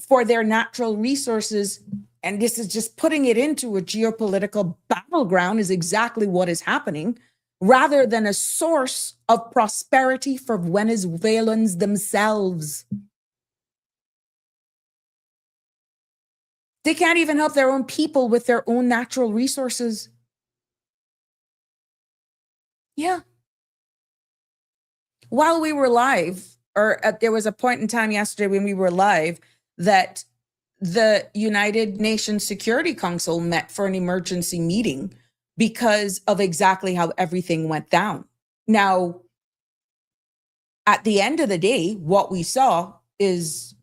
for their natural resources. And this is just putting it into a geopolitical battleground is exactly what is happening, rather than a source of prosperity for Venezuelans themselves. They can't even help their own people with their own natural resources. Yeah. While we were live, or there was a point in time yesterday when we were live that the United Nations Security Council met for an emergency meeting because of exactly how everything went down. Now, at the end of the day, what we saw is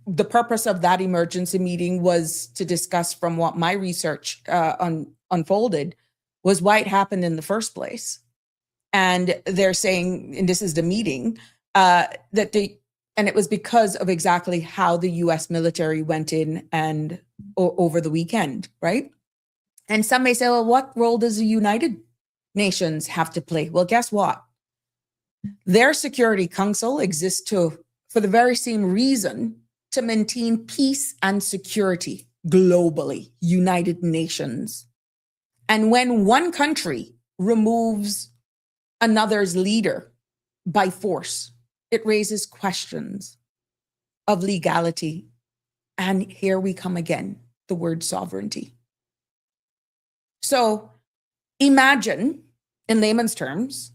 the purpose of that emergency meeting was to discuss, from what my research unfolded, was why it happened in the first place. And they're saying, and this is the meeting, and it was because of exactly how the US military went in and over the weekend, right? And some may say, well, what role does the United Nations have to play? Well, guess what? Their Security Council exists for the very same reason, to maintain peace and security globally, United Nations. And when one country removes another's leader by force, it raises questions of legality. And here we come again, the word sovereignty. So imagine, in layman's terms,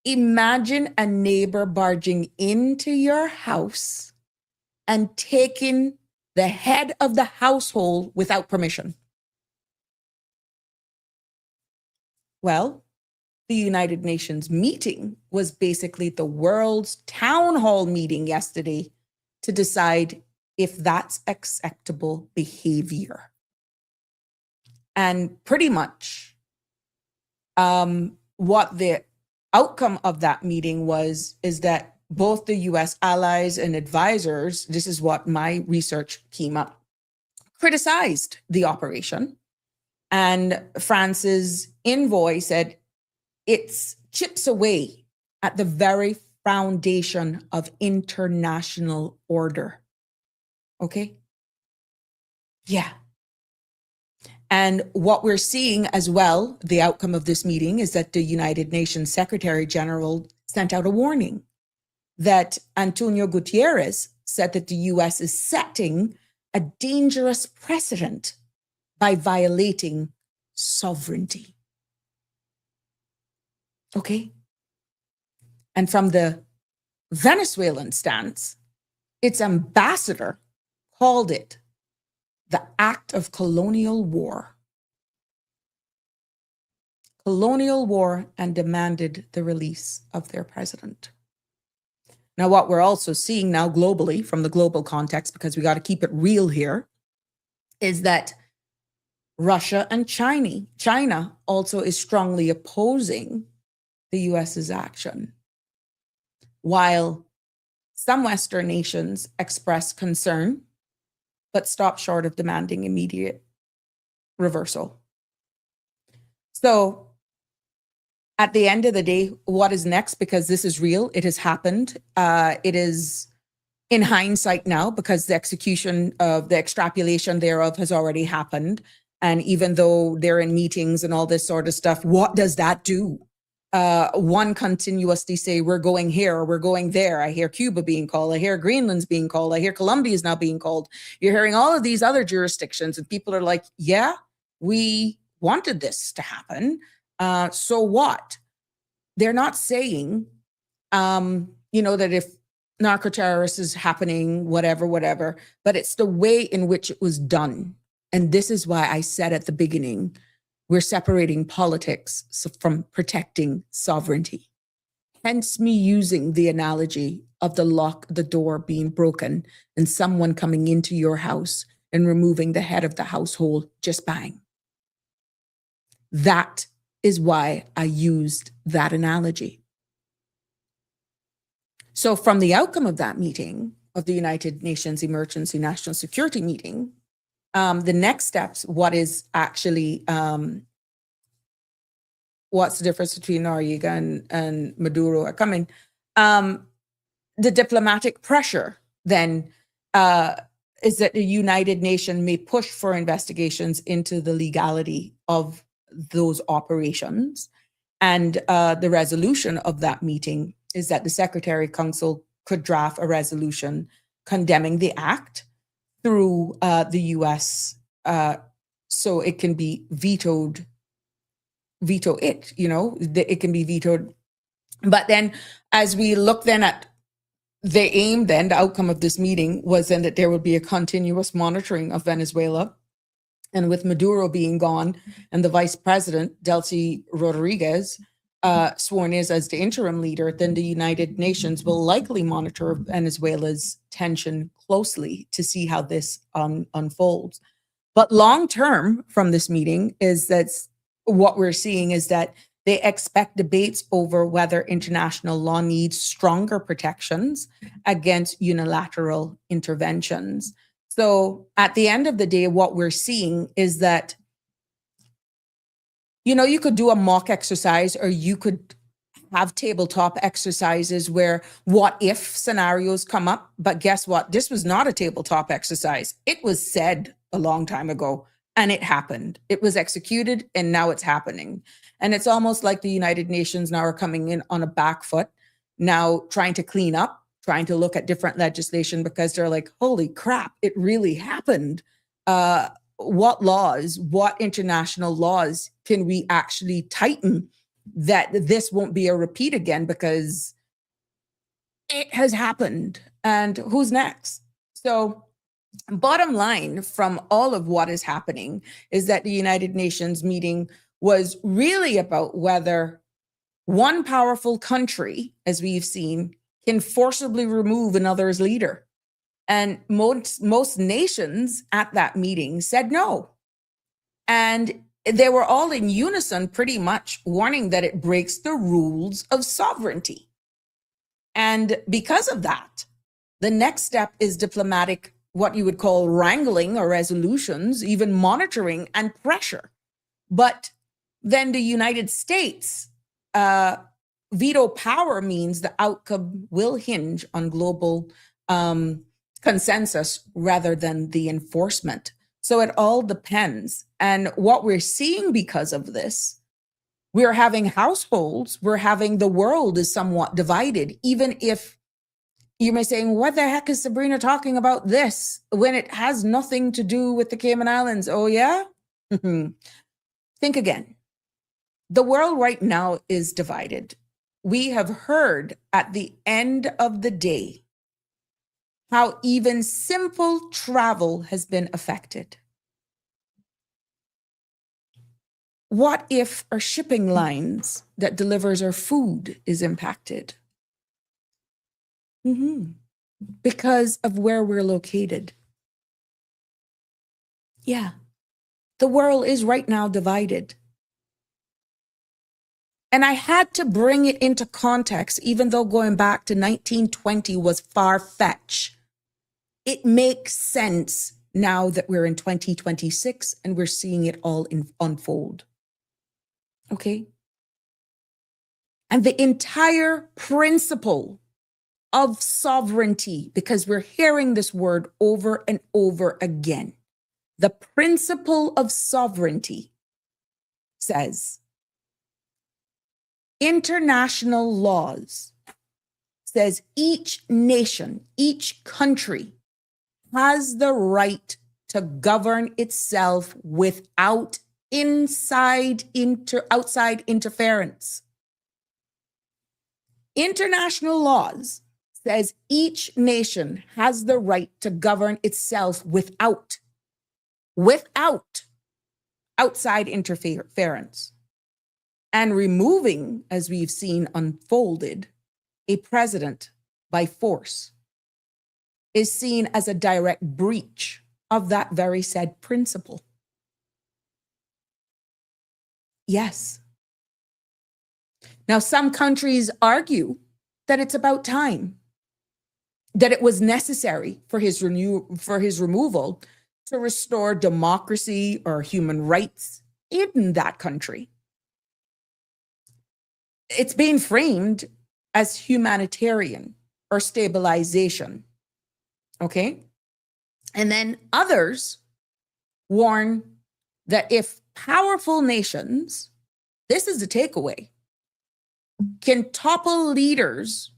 imagine a neighbor barging into your house and taking the head of the household without permission. Well, the United Nations meeting was basically the world's town hall meeting yesterday to decide if that's acceptable behavior. And pretty much what the outcome of that meeting is that both the US allies and advisors, this is what my research came up, criticized the operation. And France's envoy said, it chips away at the very foundation of international order. Okay? Yeah. And what we're seeing as well, the outcome of this meeting, is that the United Nations Secretary General sent out a warning that Antonio Gutierrez said that the US is setting a dangerous precedent by violating sovereignty. Okay? And from the Venezuelan stance, its ambassador called it the act of colonial war. Colonial war, and demanded the release of their president. Now, what we're also seeing now globally, from the global context, because we got to keep it real here, is that Russia and China also is strongly opposing the US's action, while some Western nations express concern, but stop short of demanding immediate reversal. So at the end of the day, what is next? Because this is real, it has happened. It is in hindsight now, because the execution of the extrapolation thereof has already happened. And even though they're in meetings and all this sort of stuff, what does that do one continuously say, we're going here, or we're going there. I hear Cuba being called. I hear Greenland's being called. I hear Colombia is now being called. You're hearing all of these other jurisdictions, and people are like, yeah, we wanted this to happen. So what? They're not saying, that if narco-terrorists is happening, whatever, but it's the way in which it was done. And this is why I said at the beginning, we're separating politics from protecting sovereignty. Hence me using the analogy of the door being broken and someone coming into your house and removing the head of the household, just bang. That is why I used that analogy. So from the outcome of that meeting, of the United Nations Emergency National Security meeting, the next steps, what is actually, what's the difference between Noriega and Maduro are coming? The diplomatic pressure then is that the United Nations may push for investigations into the legality of those operations. And the resolution of that meeting is that the Secretary Council could draft a resolution condemning the act through the US so it can be veto it, it can be vetoed. But then as we look then at the aim, then the outcome of this meeting was then that there would be a continuous monitoring of Venezuela. And with Maduro being gone and the vice president, Delcy Rodriguez, sworn in as the interim leader, then the United Nations will likely monitor Venezuela's tension closely to see how this unfolds. But long term from this meeting is that what we're seeing is that they expect debates over whether international law needs stronger protections against unilateral interventions. So at the end of the day, what we're seeing is that, you could do a mock exercise, or you could have tabletop exercises where what if scenarios come up. But guess what? This was not a tabletop exercise. It was said a long time ago and it happened. It was executed and now it's happening. And it's almost like the United Nations now are coming in on a back foot, now trying to clean up, trying to look at different legislation because they're like, holy crap, it really happened. What laws, what international laws can we actually tighten that this won't be a repeat again, because it has happened and who's next? So bottom line from all of what is happening is that the United Nations meeting was really about whether one powerful country, as we've seen, can forcibly remove another's leader. And most nations at that meeting said no. And they were all in unison pretty much warning that it breaks the rules of sovereignty. And because of that, the next step is diplomatic, what you would call wrangling or resolutions, even monitoring and pressure. But then the United States veto power means the outcome will hinge on global consensus rather than the enforcement. So it all depends. And what we're seeing because of this, we're having households, we're having the world is somewhat divided, even if you may say, what the heck is Sabrina talking about this when it has nothing to do with the Cayman Islands? Oh, yeah? Think again. The world right now is divided. We have heard at the end of the day how even simple travel has been affected. What if our shipping lines that delivers our food is impacted? Because of where we're located. Yeah, the world is right now divided. And I had to bring it into context, even though going back to 1920 was far-fetched. It makes sense now that we're in 2026 and we're seeing it all unfold. Okay? And the entire principle of sovereignty, because we're hearing this word over and over again, the principle of sovereignty says international laws says each nation, each country has the right to govern itself without outside interference. International laws says each nation has the right to govern itself without outside interference. And removing, as we've seen unfolded, a president by force is seen as a direct breach of that very said principle. Yes. Now, some countries argue that it's about time, that it was necessary for his removal to restore democracy or human rights in that country. It's being framed as humanitarian or stabilization. Okay? And then others warn that if powerful nations, this is the takeaway, can topple leaders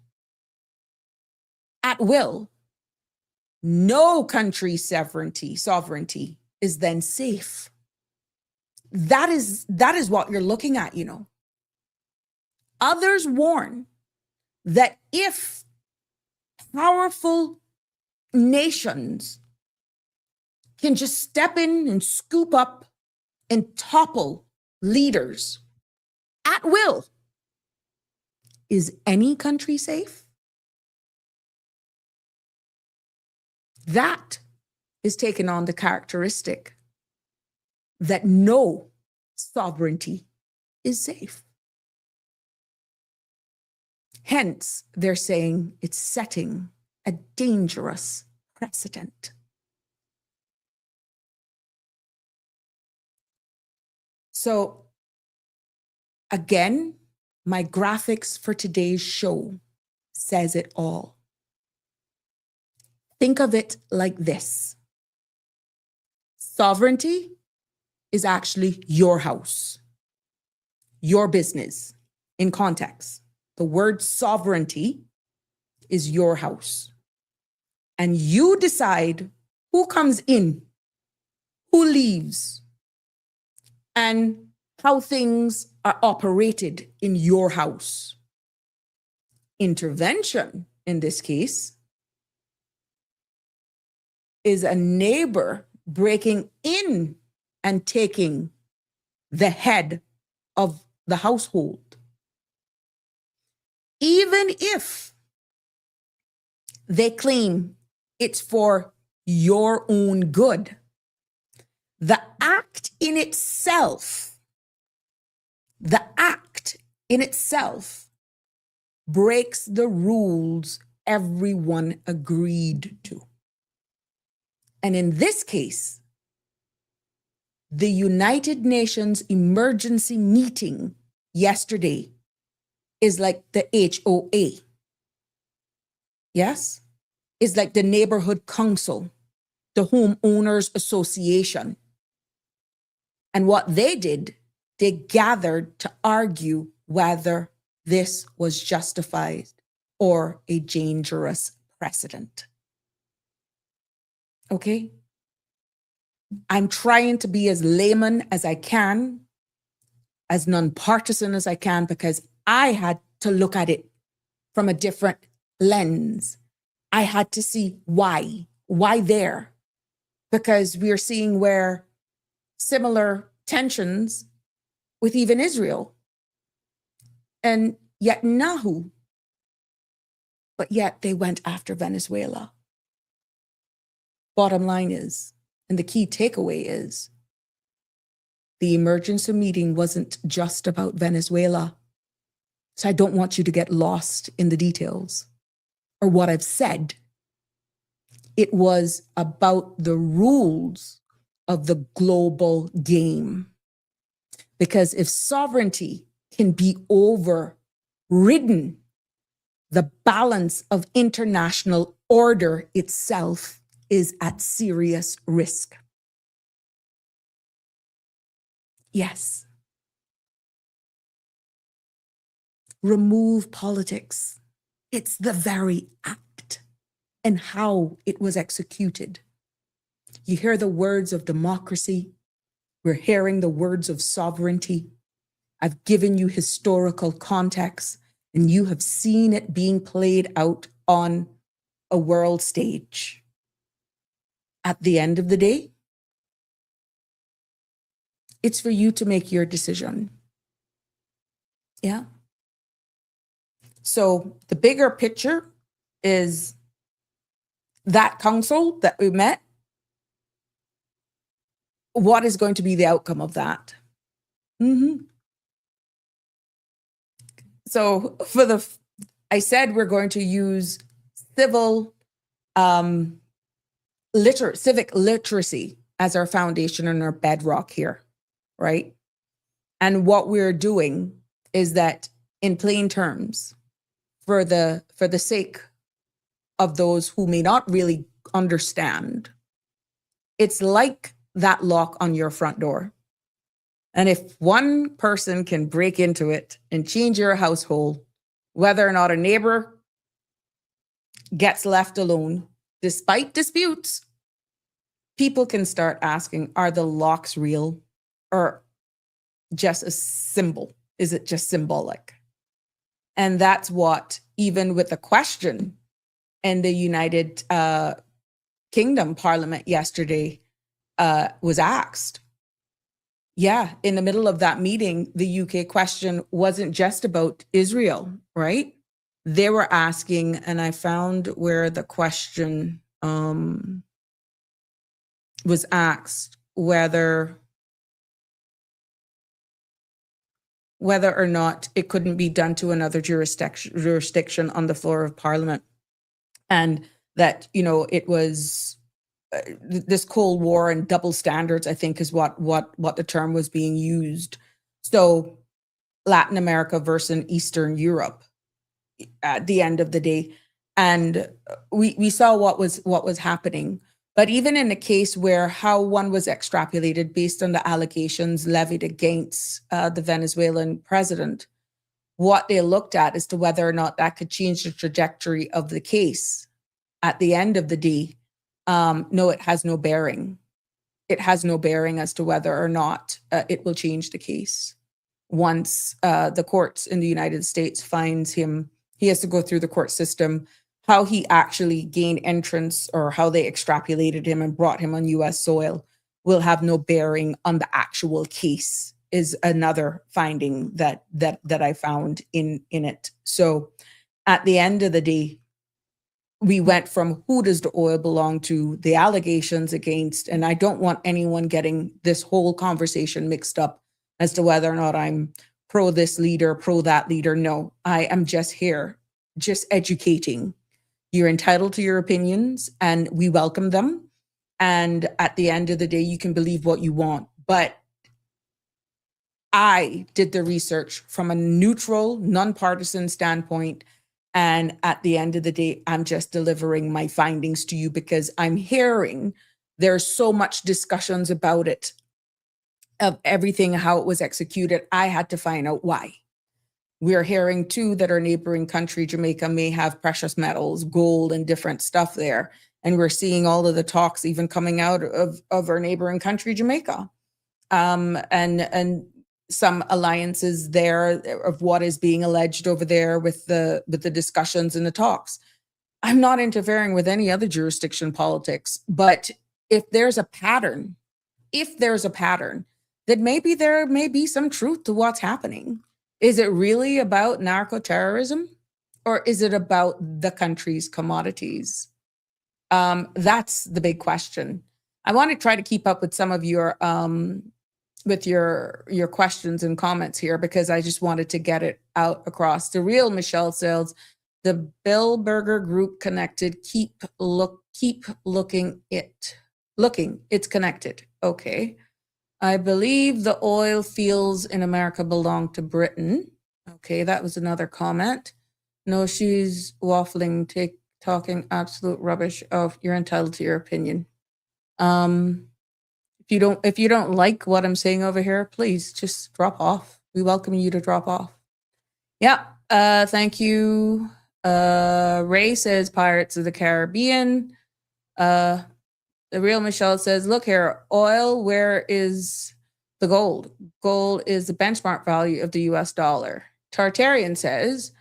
at will, no country's sovereignty is then safe. That is what you're looking at, you know. Others warn that if powerful nations can just step in and scoop up and topple leaders at will, is any country safe? That is taking on the characteristic that no sovereignty is safe. Hence, they're saying it's setting a dangerous precedent. So, again, my graphics for today's show says it all. Think of it like this. Sovereignty is actually your house, your business. In context, the word sovereignty is your house. And you decide who comes in, who leaves, and how things are operated in your house. Intervention, in this case, is a neighbor breaking in and taking the head of the household. Even if they claim it's for your own good, the act in itself breaks the rules everyone agreed to. And in this case, the United Nations emergency meeting yesterday is like the HOA. Yes? It's like the neighborhood council, the homeowners association. And what they did, they gathered to argue whether this was justified or a dangerous precedent. Okay? I'm trying to be as layman as I can, as nonpartisan as I can, because I had to look at it from a different lens. I had to see why there? Because we are seeing where similar tensions with even Israel and Netanyahu, but yet they went after Venezuela. Bottom line is, and the key takeaway is, the emergency meeting wasn't just about Venezuela. So I don't want you to get lost in the details or what I've said. It was about the rules of the global game. Because if sovereignty can be overridden, the balance of international order itself is at serious risk. Yes. remove politics. It's the very act and how it was executed. You hear the words of democracy. We're hearing the words of sovereignty. I've given you historical context, and you have seen it being played out on a world stage. At the end of the day, it's for you to make your decision. Yeah. So the bigger picture is that council that we met. What is going to be the outcome of that? So I said we're going to use civic literacy as our foundation and our bedrock here, right? And what we're doing is that, in plain terms, for the sake of those who may not really understand, it's like that lock on your front door. And if one person can break into it and change your household, whether or not a neighbor gets left alone, despite disputes, people can start asking, are the locks real or just a symbol? Is it just symbolic? And that's what, even with the question in the United Kingdom Parliament yesterday was asked. Yeah, in the middle of that meeting, the UK question wasn't just about Israel, right? They were asking, and I found where the question was asked, whether or not it couldn't be done to another jurisdiction on the floor of Parliament. And that, it was this Cold War and double standards, I think, is what the term was being used. So Latin America versus Eastern Europe at the end of the day. And we saw what was happening. But even in a case where how one was extrapolated based on the allegations levied against the Venezuelan president, what they looked at as to whether or not that could change the trajectory of the case. At the end of the day, no, it has no bearing. It has no bearing as to whether or not it will change the case. Once the courts in the United States finds him, he has to go through the court system. How he actually gained entrance or how they extrapolated him and brought him on U.S. soil will have no bearing on the actual case, is another finding that I found in it. So at the end of the day, we went from who does the oil belong to, the allegations against, and I don't want anyone getting this whole conversation mixed up as to whether or not I'm pro this leader, pro that leader. No, I am just here, just educating. You're entitled to your opinions and we welcome them. And at the end of the day, you can believe what you want. But I did the research from a neutral, nonpartisan standpoint. And at the end of the day, I'm just delivering my findings to you because I'm hearing there's so much discussions about it, of everything, how it was executed. I had to find out why. We're hearing too that our neighboring country, Jamaica, may have precious metals, gold, and different stuff there. And we're seeing all of the talks even coming out of our neighboring country, Jamaica. And some alliances there of what is being alleged over there with the discussions and the talks. I'm not interfering with any other jurisdiction politics, but if there's a pattern, then maybe there may be some truth to what's happening. Is it really about narco-terrorism, or is it about the country's commodities? That's the big question. I want to try to keep up with some of your questions and comments here, because I just wanted to get it out across. The real Michelle says, the Bilderberger Group connected. Keep looking. It's connected. Okay. I believe the oil fields in America belong to Britain. Okay, that was another comment. No, she's waffling, talking absolute rubbish. Oh, you're entitled to your opinion. If you don't like what I'm saying over here, please just drop off. We welcome you to drop off. Yeah, Thank you. Ray says Pirates of the Caribbean. The real Michelle says, look here, oil, where is the gold? Gold is the benchmark value of the US dollar. Tartarian says,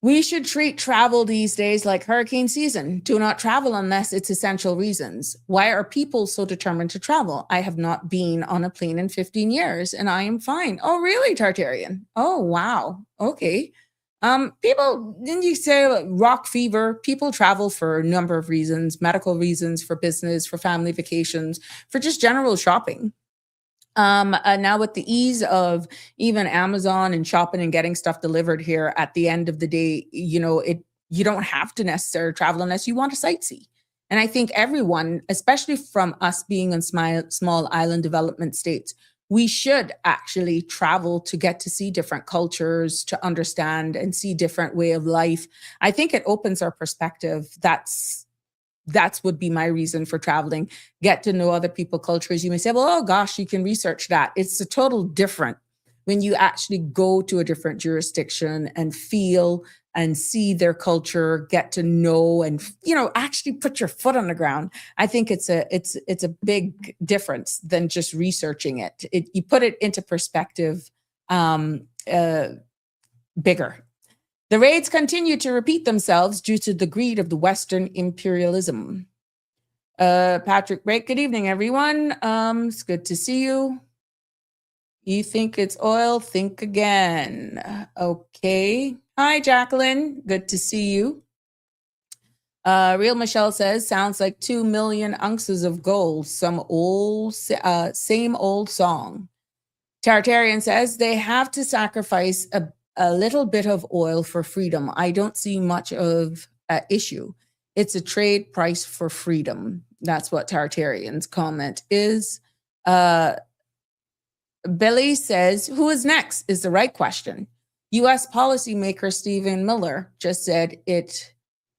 we should treat travel these days like hurricane season. Do not travel unless it's essential reasons. Why are people so determined to travel? I have not been on a plane in 15 years and I am fine. Oh, really, Tartarian? Oh, wow. Okay. People, didn't you say rock fever? People travel for a number of reasons, medical reasons, for business, for family vacations, for just general shopping. Now with the ease of even Amazon and shopping and getting stuff delivered here, at the end of the day, you don't have to necessarily travel unless you want to sightsee. And I think everyone, especially from us being in small island development states, we should actually travel to get to see different cultures, to understand and see different way of life. I think it opens our perspective. That's would be my reason for traveling. Get to know other people's cultures. You may say, well, oh gosh, you can research that. It's a total different when you actually go to a different jurisdiction and feel and see their culture, get to know, and actually put your foot on the ground. I think it's a big difference than just researching it. You put it into perspective, bigger. The raids continue to repeat themselves due to the greed of the Western imperialism. Patrick Brake, good evening, everyone. It's good to see you. You think it's oil? Think again. Okay. Hi, Jacqueline. Good to see you. Real Michelle says, sounds like 2 million ounces of gold. Same old song. Tartarian says, they have to sacrifice a little bit of oil for freedom. I don't see much of an issue. It's a trade price for freedom. That's what Tartarian's comment is. Billy says, who is next is the right question. U.S. policymaker Stephen Miller just said it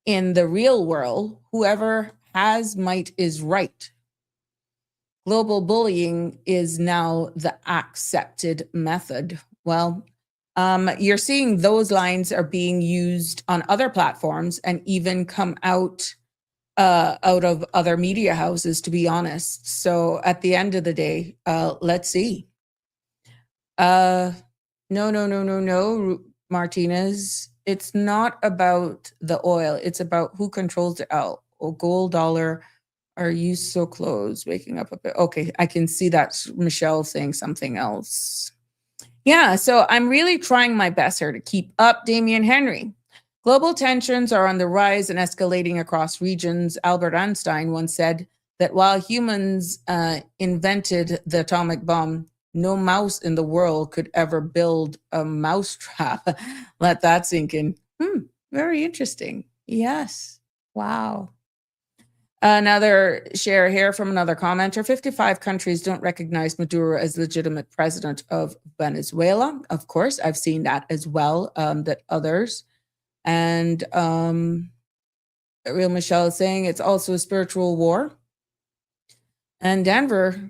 in the real world, whoever has might is right. Global bullying is now the accepted method. Well, you're seeing those lines are being used on other platforms and even come out of other media houses, to be honest. So at the end of the day, let's see. No, Martinez. It's not about the oil. It's about who controls the gold dollar. Are you so close? Waking up a bit. Okay, I can see that Michelle saying something else. Yeah, so I'm really trying my best here to keep up. Damian Henry. Global tensions are on the rise and escalating across regions. Albert Einstein once said that while humans invented the atomic bomb, no mouse in the world could ever build a mousetrap. Let that sink in. Very interesting. Yes. Wow. Another share here from another commenter. 55 countries don't recognize Maduro as legitimate president of Venezuela. Of course, I've seen that as well, that others. And Real Michelle is saying it's also a spiritual war. And Denver,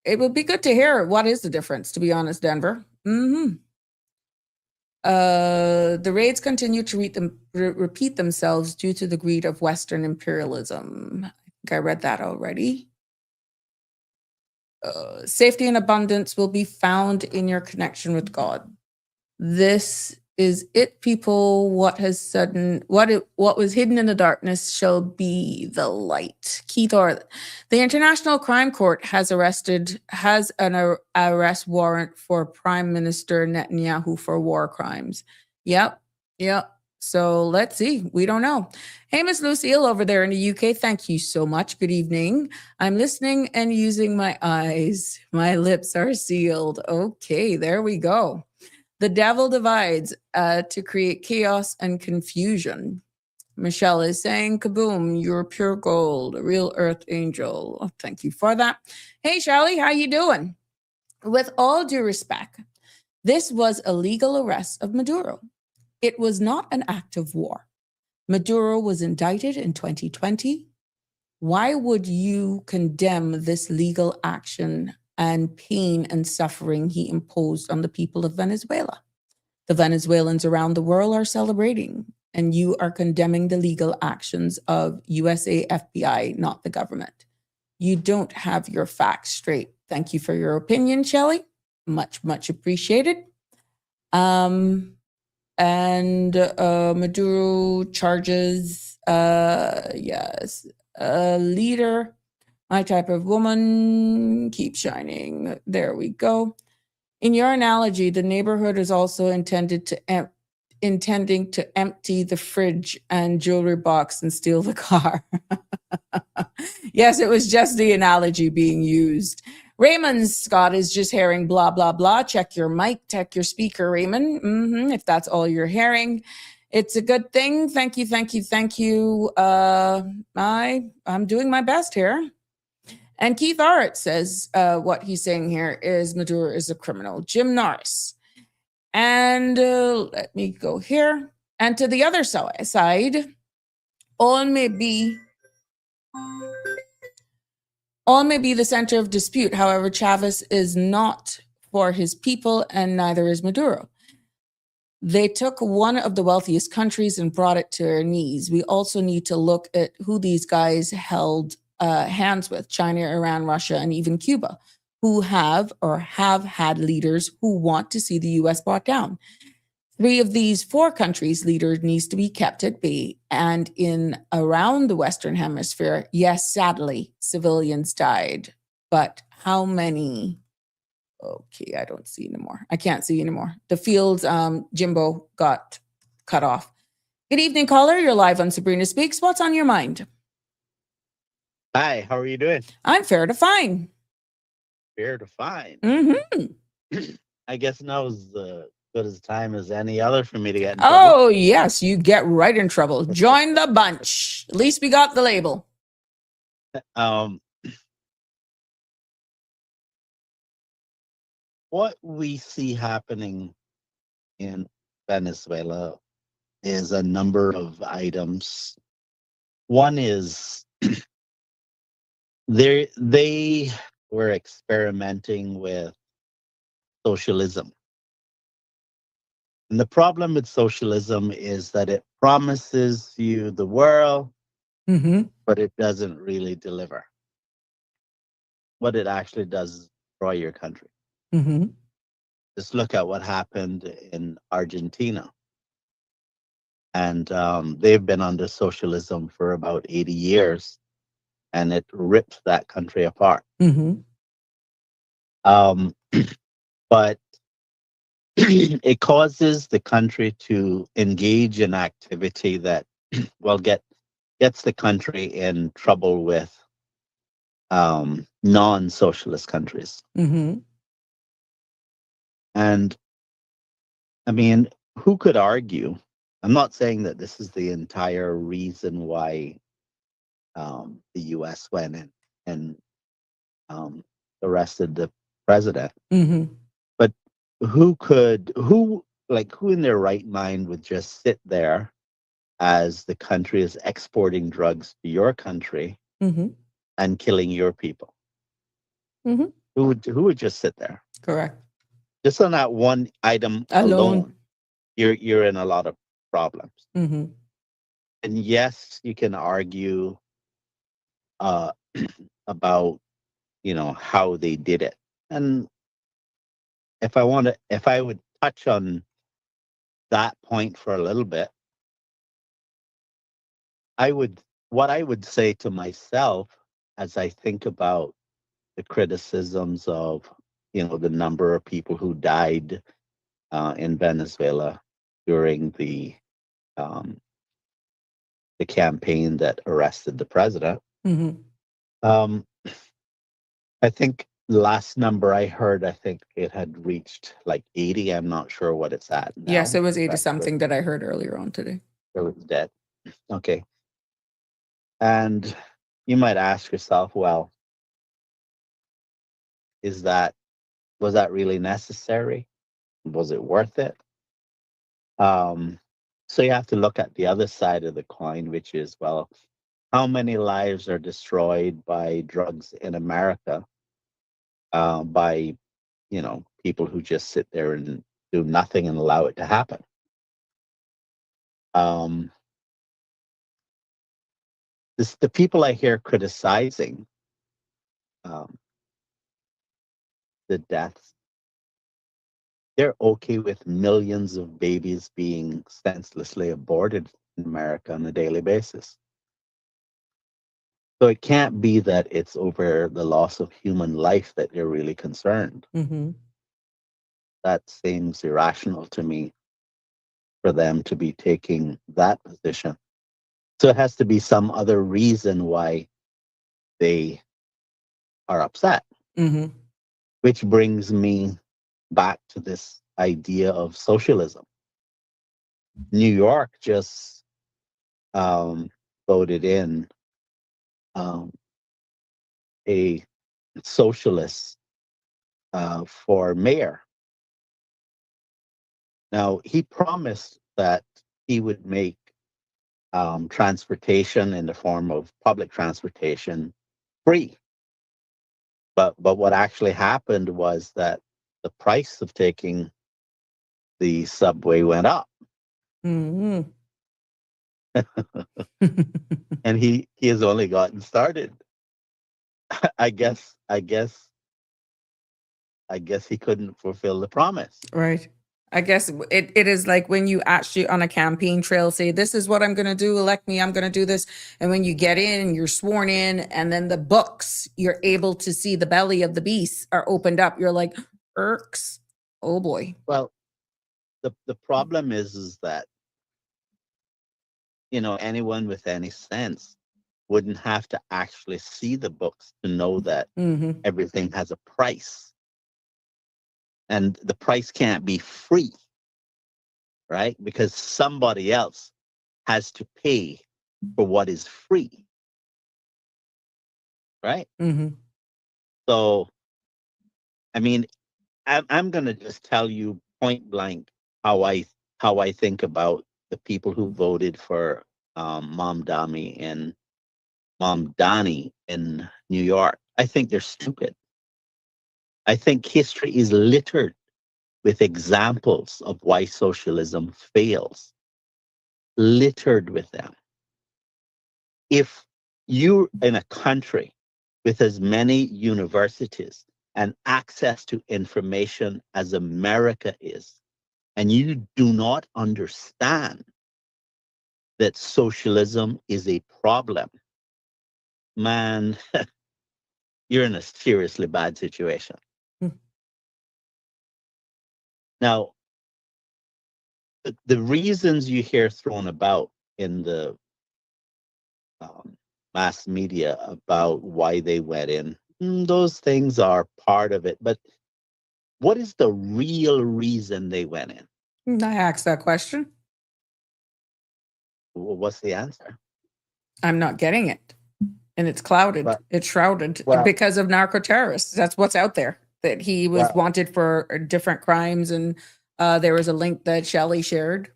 it would be good to hear what is the difference, to be honest, Denver. The raids continue to repeat themselves due to the greed of Western imperialism. I think I read that already. Safety and abundance will be found in your connection with God. This is it, people. What was hidden in the darkness shall be the light. Keith Orr, the International Crime Court has an arrest warrant for Prime Minister Netanyahu for war crimes. Yep. So let's see. We don't know. Hey, Miss Lucille over there in the UK. Thank you so much. Good evening. I'm listening and using my eyes. My lips are sealed. Okay, there we go. The devil divides to create chaos and confusion. Michelle is saying, kaboom, you're pure gold, a real earth angel. Oh, thank you for that. Hey, Shelly, how you doing? With all due respect, this was a legal arrest of Maduro. It was not an act of war. Maduro was indicted in 2020. Why would you condemn this legal action and pain and suffering he imposed on the people of Venezuela? The Venezuelans around the world are celebrating, and you are condemning the legal actions of USA FBI, not the government. You don't have your facts straight. Thank you for your opinion, Shelley. Much, much appreciated. And Maduro charges, yes, a leader, my type of woman, keep shining. There we go. In your analogy, the neighborhood is also intending to empty the fridge and jewelry box and steal the car. Yes, it was just the analogy being used. Raymond Scott is just hearing blah, blah, blah. Check your mic, check your speaker, Raymond. If that's all you're hearing, it's a good thing. Thank you, thank you, thank you. I'm doing my best here. And Keith Arrett says what he's saying here is Maduro is a criminal. Jim Norris. And let me go here. And to the other side, all may be the center of dispute. However, Chavez is not for his people, and neither is Maduro. They took one of the wealthiest countries and brought it to their knees. We also need to look at who these guys held hands with: China, Iran, Russia, and even Cuba, who have had leaders who want to see the U.S. brought down. 3 of these 4 countries' leaders needs to be kept at bay. And in around the Western Hemisphere, yes, sadly, civilians died. But how many? Okay, I don't see anymore. I can't see anymore. The fields, Jimbo got cut off. Good evening, caller. You're live on Sabrina Speaks. What's on your mind? Hi, how are you doing? I'm fair to fine. Fair to fine. Mm-hmm. I guess now is as good as time as any other for me to get in Oh, yes, you get right in trouble. Join the bunch. At least we got the label. What we see happening in Venezuela is a number of items. One is they were experimenting with socialism. And the problem with socialism is that it promises you the world, but it doesn't really deliver. What it actually does is destroy your country. Just look at what happened in Argentina. And they've been under socialism for about 80 years, and it ripped that country apart. But it causes the country to engage in activity that, well, gets the country in trouble with non-socialist countries. And I mean, who could argue? I'm not saying that this is the entire reason why the U.S. went in and arrested the president. But who in their right mind would just sit there as the country is exporting drugs to your country and killing your people? Who would just sit there? Correct. Just on that one item alone, you're in a lot of problems. And yes, you can argue about how they did it. And if I would touch on that point for a little bit, what I would say to myself as I think about the criticisms of the number of people who died in Venezuela during the campaign that arrested the president. I think the last number I heard, I think it had reached like 80. I'm not sure what it's at now. Yes, it was 80 something that I heard earlier on today. It was dead. Okay. And you might ask yourself, well, was that really necessary? Was it worth it? So you have to look at the other side of the coin, which is, well, how many lives are destroyed by drugs in America by people who just sit there and do nothing and allow it to happen. The people I hear criticizing the deaths, they're okay with millions of babies being senselessly aborted in America on a daily basis. So it can't be that it's over the loss of human life that they're really concerned. Mm-hmm. That seems irrational to me for them to be taking that position. So it has to be some other reason why they are upset, Mm-hmm. which brings me back to this idea of socialism. New York just voted in a socialist for mayor. Now, he promised that he would make transportation in the form of public transportation free. But what actually happened was that the price of taking the subway went up. Mm-hmm. And he has only gotten started. I guess he couldn't fulfill the promise. Right. I guess it is like when you actually on a campaign trail say, this is what I'm going to do, elect me, I'm going to do this. And when you get in, you're sworn in, and then the books, you're able to see the belly of the beast are opened up. You're like, irks. Oh boy. Well, the problem is that, anyone with any sense wouldn't have to actually see the books to know that Mm-hmm. everything has a price. And the price can't be free, right? Because somebody else has to pay for what is free, right? Mm-hmm. So, I mean, I'm going to just tell you point blank how I think about the people who voted for Mom Donnie in New York. I think they're stupid. I think history is littered with examples of why socialism fails, littered with them. If you're in a country with as many universities and access to information as America is, and you do not understand that socialism is a problem, man, you're in a seriously bad situation. Now, the reasons you hear thrown about in the mass media about why they went in, those things are part of it. But what is the real reason they went in? I asked that question. What's the answer? I'm not getting it. And it's clouded. But, It's shrouded well, because of narco terrorists. That's what's out there. That he was well, wanted for different crimes, and there was a link that Shelley shared.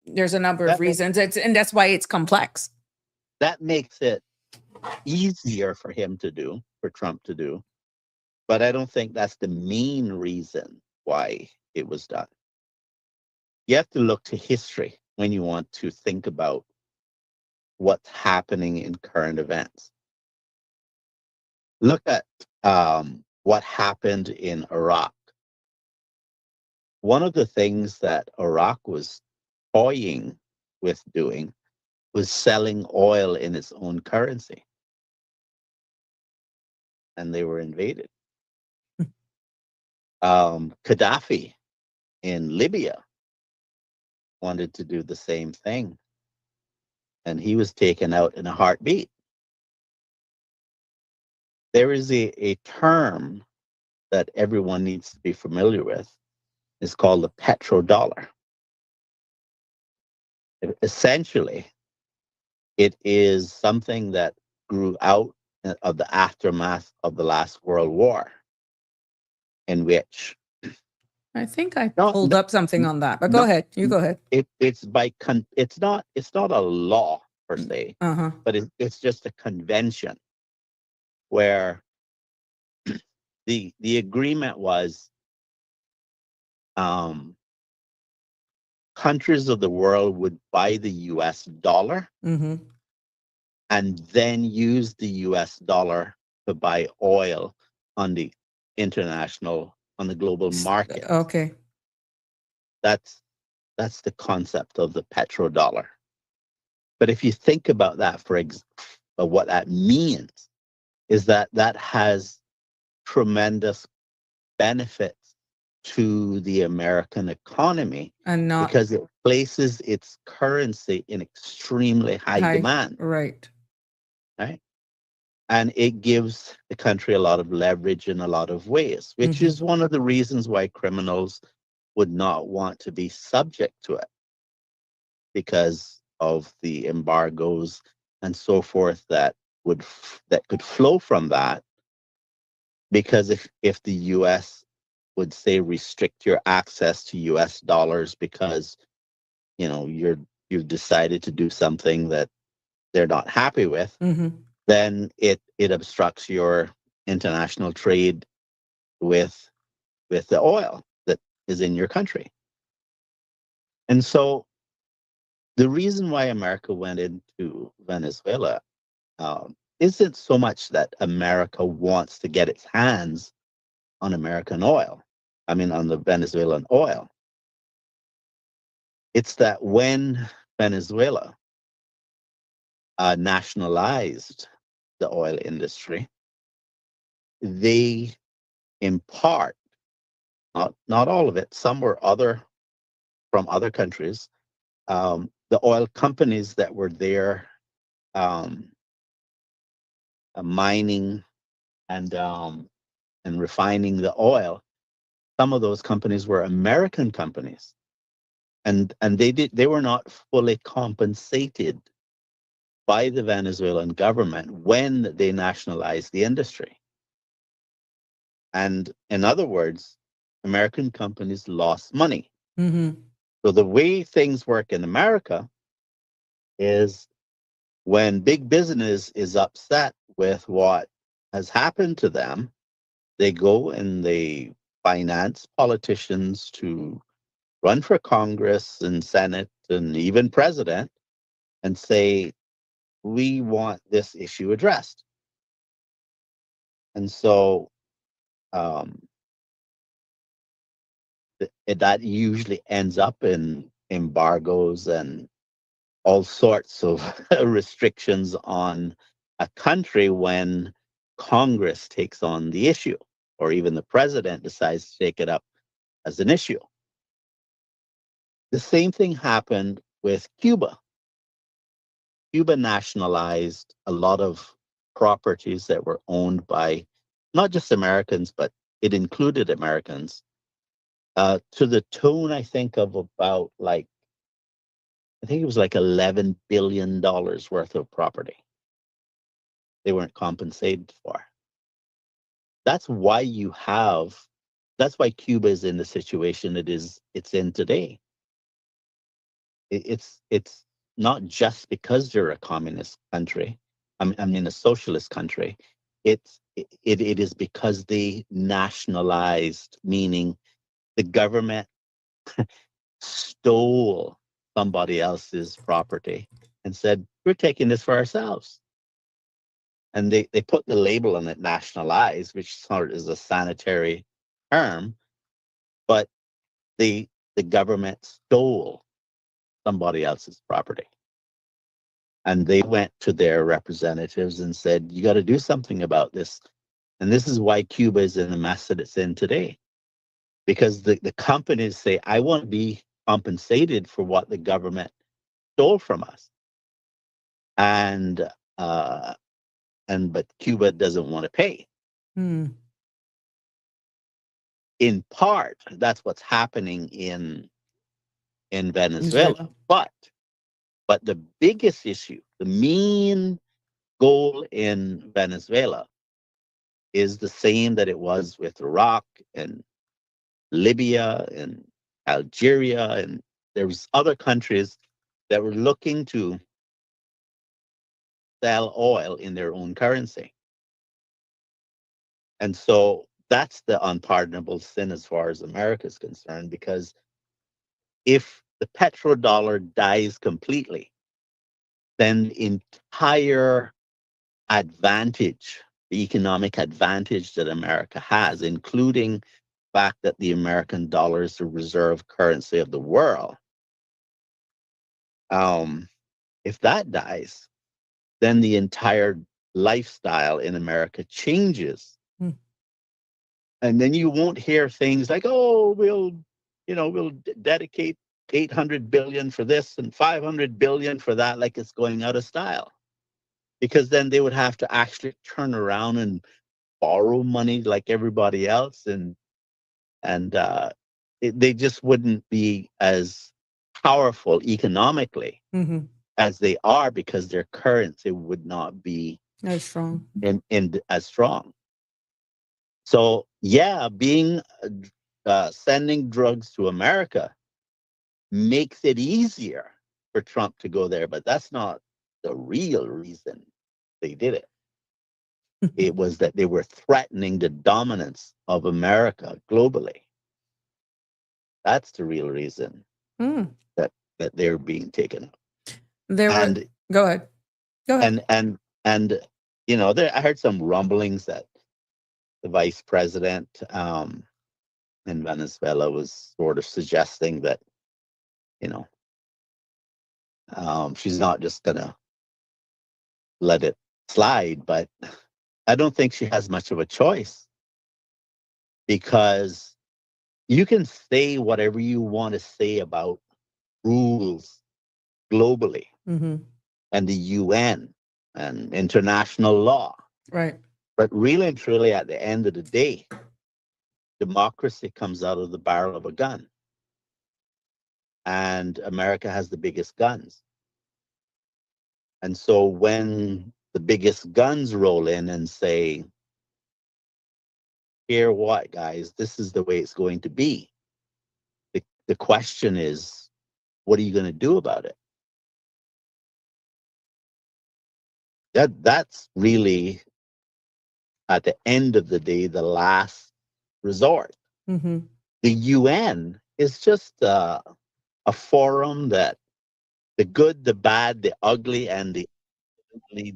There's a number of reasons. And that's why it's complex. That makes it easier for Trump to do. But I don't think that's the main reason why it was done. You have to look to history when you want to think about what's happening in current events. Look at what happened in Iraq. One of the things that Iraq was toying with doing was selling oil in its own currency. And they were invaded. Gaddafi in Libya wanted to do the same thing. And he was taken out in a heartbeat. There is a term that everyone needs to be familiar with. It's called the petrodollar. Essentially, it is something that grew out of the aftermath of the last World War, in which I think I pulled up something on that, but go ahead. You go ahead. It's not a law per se, but it's just a convention where the agreement was um, countries of the world would buy the US dollar and then use the US dollar to buy oil on the on the global market. Okay. That's the concept of the petrodollar. But if you think about that what that means is that has tremendous benefits to the American economy And not because it places its currency in extremely high demand, right. right? And it gives the country a lot of leverage in a lot of ways, which is one of the reasons why criminals would not want to be subject to it because of the embargoes and so forth that could flow from that. Because if the US would say restrict your access to US dollars because you've decided to do something that they're not happy with, then it obstructs your international trade with the oil that is in your country. And so the reason why America went into Venezuela isn't so much that America wants to get its hands on American oil, on the Venezuelan oil. It's that when Venezuela nationalized the oil industry, they in part, not all of it, some were from other countries, the oil companies that were there um, mining and refining the oil, some of those companies were American companies, and they were not fully compensated by the Venezuelan government when they nationalized the industry. And in other words, American companies lost money. So the way things work in America is when big business is upset with what has happened to them, they go and they finance politicians to run for Congress and Senate and even president and say, we want this issue addressed. And so that usually ends up in embargoes and all sorts of restrictions on a country when Congress takes on the issue, or even the president decides to take it up as an issue. The same thing happened with Cuba. Cuba nationalized a lot of properties that were owned by not just Americans, but it included Americans, to the tune, I think, of about I think it was like $11 billion worth of property they weren't compensated for. That's why Cuba is in the situation it's in today. It's not just because they're a communist country, a socialist country. It is because they nationalized, meaning the government stole somebody else's property and said, we're taking this for ourselves. And they put the label on it, nationalized, which sort of is a sanitary term, but the government stole somebody else's property. And they went to their representatives and said, you got to do something about this. And this is why Cuba is in the mess that it's in today. Because the companies say, I want to be compensated for what the government stole from us. But Cuba doesn't want to pay. In part, that's what's happening in Venezuela. But the biggest issue, the main goal in Venezuela is the same that it was with Iraq and Libya and Algeria, and there was other countries that were looking to sell oil in their own currency. And so that's the unpardonable sin as far as America is concerned, because if the petrodollar dies completely, then the entire advantage, the economic advantage that America has, including the fact that the American dollar is the reserve currency of the world, if that dies, then the entire lifestyle in America changes. Hmm. And then you won't hear things like, oh, we'll dedicate 800 billion for this and 500 billion for that, like it's going out of style. Because then they would have to actually turn around and borrow money like everybody else, and they just wouldn't be as powerful economically Mm-hmm. as they are, because their currency would not be That's strong. in as strong. So yeah, being sending drugs to America makes it easier for Trump to go there, but that's not the real reason they did it. It was that they were threatening the dominance of America globally. That's the real reason Mm. that they're being taken up. There were. And Go ahead. Go ahead. and I heard some rumblings that the vice president in Venezuela was sort of suggesting that you know she's not just gonna let it slide, but I don't think she has much of a choice, because you can say whatever you want to say about rules globally Mm-hmm. and the UN and international law. Right. But really and truly, at the end of the day, democracy comes out of the barrel of a gun. And America has the biggest guns. And so when the biggest guns roll in and say, here, what, guys, this is the way it's going to be. The question is, what are you going to do about it? That's really, at the end of the day, the last resort. Mm-hmm. The UN is just a forum that the good, the bad, the ugly, and the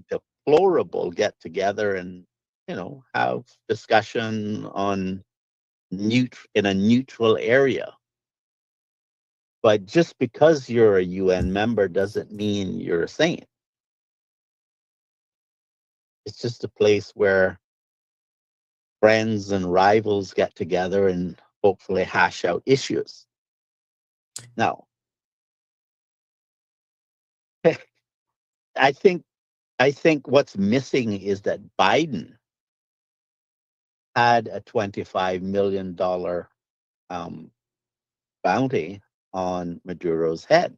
deplorable get together and have discussion on in a neutral area. But just because you're a UN member doesn't mean you're a saint. It's just a place where friends and rivals get together and hopefully hash out issues. Now, I think what's missing is that Biden had a $25 million bounty on Maduro's head.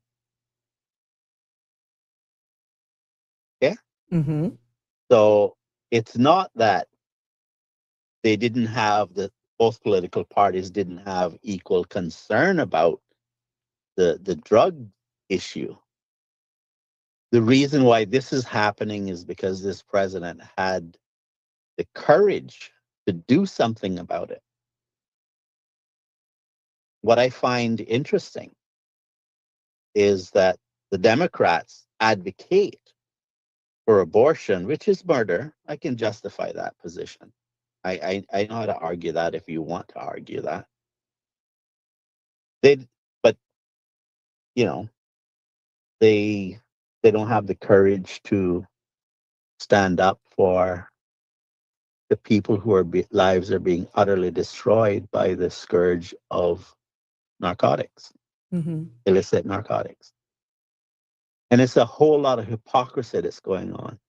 Okay, Mm-hmm. so it's not that they didn't have both political parties didn't have equal concern about the drug issue. The reason why this is happening is because this president had the courage to do something about it. What I find interesting is that the Democrats advocate for abortion, which is murder. I can justify that position. I know how to argue that if you want to argue that. But you know, they don't have the courage to stand up for the people who lives are being utterly destroyed by the scourge of narcotics, Mm-hmm. illicit narcotics. And it's a whole lot of hypocrisy that's going on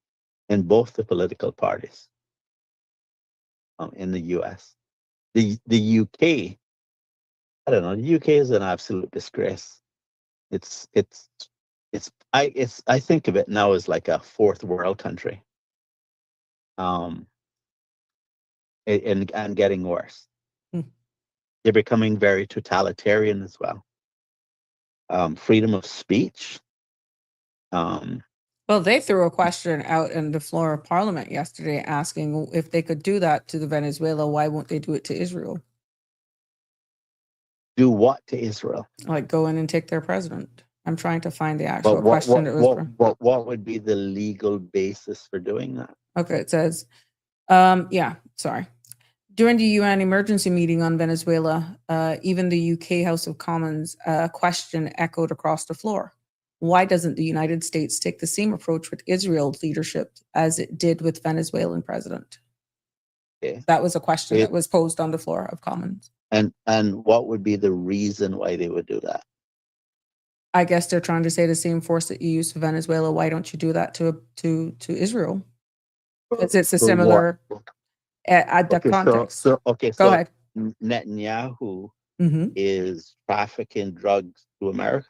in both the political parties in the US. The UK, I don't know, the UK is an absolute disgrace. I think of it now as like a fourth world country. And getting worse. Mm. They're becoming very totalitarian as well. Freedom of speech. Well, they threw a question out in the floor of Parliament yesterday asking if they could do that to the Venezuela, why won't they do it to Israel? Do what to Israel? Like go in and take their president. I'm trying to find the But actual question. what would be the legal basis for doing that? Okay, it says, sorry. During the UN emergency meeting on Venezuela, even the UK House of Commons question echoed across the floor. Why doesn't the United States take the same approach with Israel leadership as it did with Venezuelan president? Okay. That was a question that was posed on the floor of Commons. And what would be the reason why they would do that? I guess they're trying to say the same force that you use for Venezuela. Why don't you do that to Israel? Because it's a similar the context. So Go ahead. Netanyahu Mm-hmm. is trafficking drugs to America.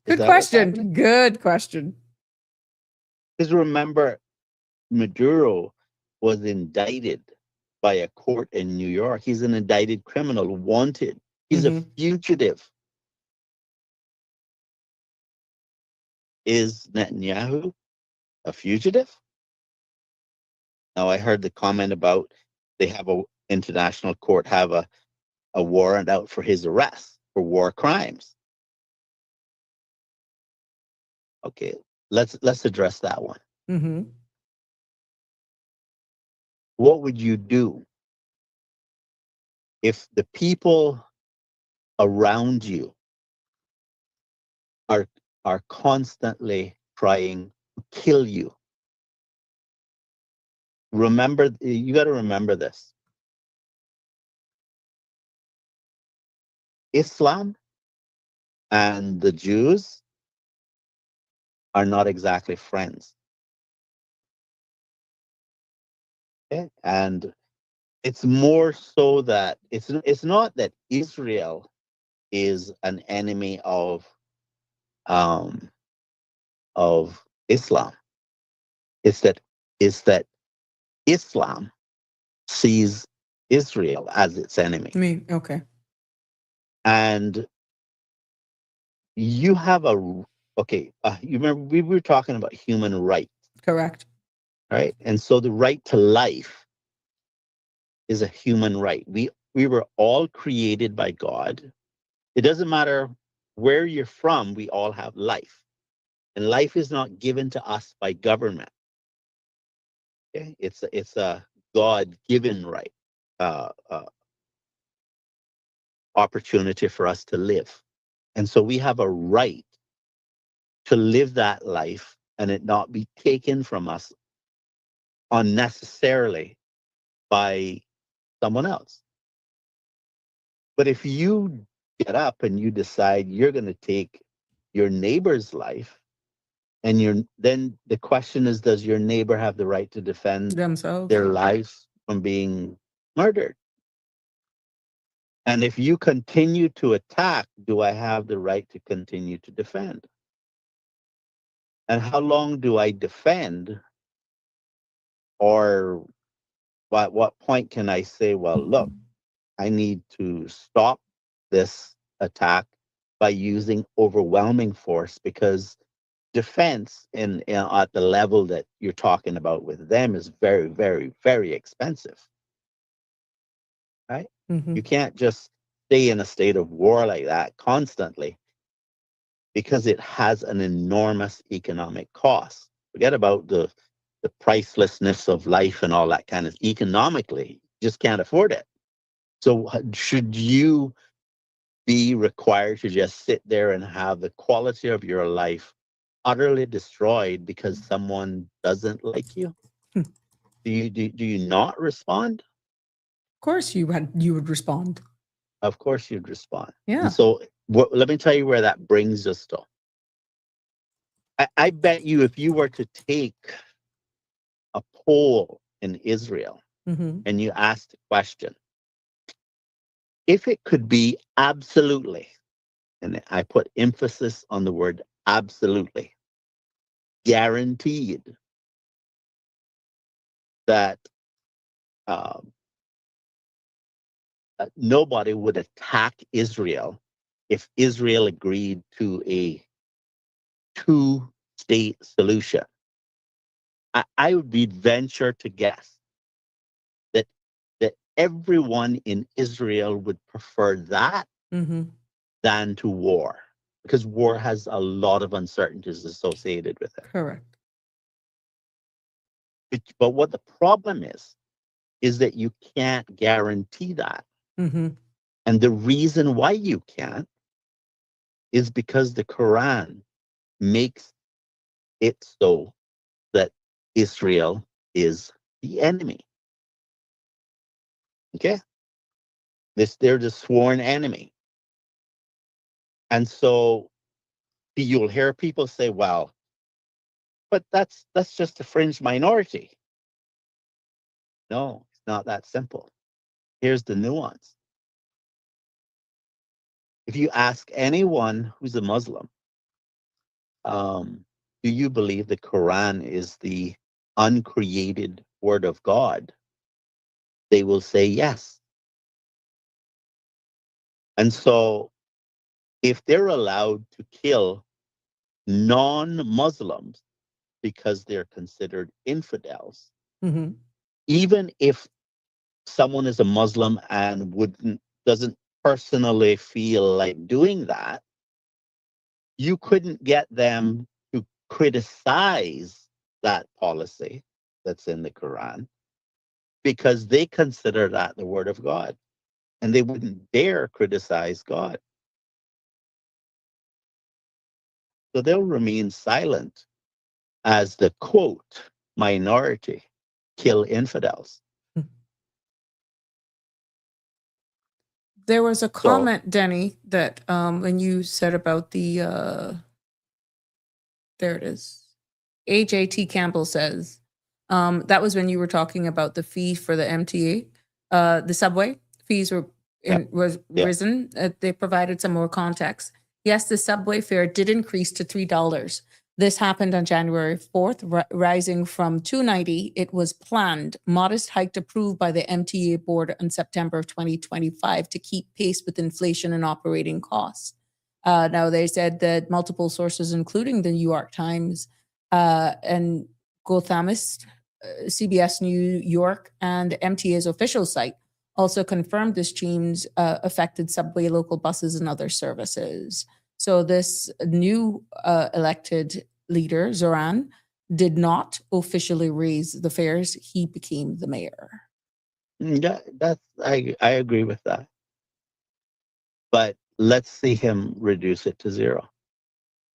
Good question. Good question. Because remember, Maduro was indicted by a court in New York. He's an indicted criminal, wanted. He's a fugitive. Is Netanyahu a fugitive? Now, I heard the comment about they have a international court have a warrant out for his arrest for war crimes. Okay, let's address that one. Mm-hmm. What would you do if the people around you are constantly trying to kill you? Remember, you got to remember this. Islam and the Jews are not exactly friends. Okay? And it's more so that it's not that Israel is an enemy of Islam. It's that Islam sees Israel as its enemy. Okay. And you have you remember we were talking about human rights. Correct. Right? And so the right to life is a human right. We were all created by God. It doesn't matter where you're from, we all have life. And life is not given to us by government. Okay? It's a God-given right, opportunity for us to live. And so we have a right to live that life and it not be taken from us unnecessarily by someone else. But if you get up and you decide you're going to take your neighbor's life, and then the question is, does your neighbor have the right to defend themselves, their lives from being murdered? And if you continue to attack, do I have the right to continue to defend? And how long do I defend? Or at what point can I say, well, look, I need to stop this attack by using overwhelming force, because defense at the level that you're talking about with them is very, very, very expensive. Right? Mm-hmm. You can't just stay in a state of war like that constantly, because it has an enormous economic cost. Forget about the pricelessness of life and all that kind of economically, just can't afford it. So should you be required to just sit there and have the quality of your life utterly destroyed because someone doesn't like you? Hmm. Do you not respond? Of course you would respond. Of course you'd respond. Yeah. And so let me tell you where that brings us to. I bet you if you were to take a poll in Israel and you asked the question, if it could be absolutely, and I put emphasis on the word absolutely, guaranteed that nobody would attack Israel if Israel agreed to a two-state solution, I would be venture to guess that everyone in Israel would prefer that than to war, because war has a lot of uncertainties associated with it. Correct. But what the problem is that you can't guarantee that. And the reason why you can't is because the Quran makes it so that Israel is the enemy. Okay? They're the sworn enemy. And so you'll hear people say, well, but that's just a fringe minority. No, it's not that simple. Here's the nuance. If you ask anyone who's a Muslim, do you believe the Quran is the uncreated word of God? They will say yes. And so if they're allowed to kill non-Muslims because they're considered infidels, even if someone is a Muslim and doesn't personally feel like doing that, you couldn't get them to criticize that policy that's in the Quran because they consider that the word of God, and they wouldn't dare criticize God. So they'll remain silent as the quote minority kill infidels. There was a So comment, Denny, that when you said about the there it is. AJT Campbell says that was when you were talking about the fee for the MTA, the subway fees were risen. They provided some more context. Yes, the subway fare did increase to $3. This happened on January 4th, rising from $2.90. It was planned. Modest hike approved by the MTA board in September of 2025 to keep pace with inflation and operating costs. Now, they said that multiple sources, including the New York Times and Gothamist, CBS New York, and MTA's official site, also confirmed this change affected subway, local buses, and other services. So this new elected leader, Zoran, did not officially raise the fares. He became the mayor. Yeah, I agree with that. But let's see him reduce it to zero.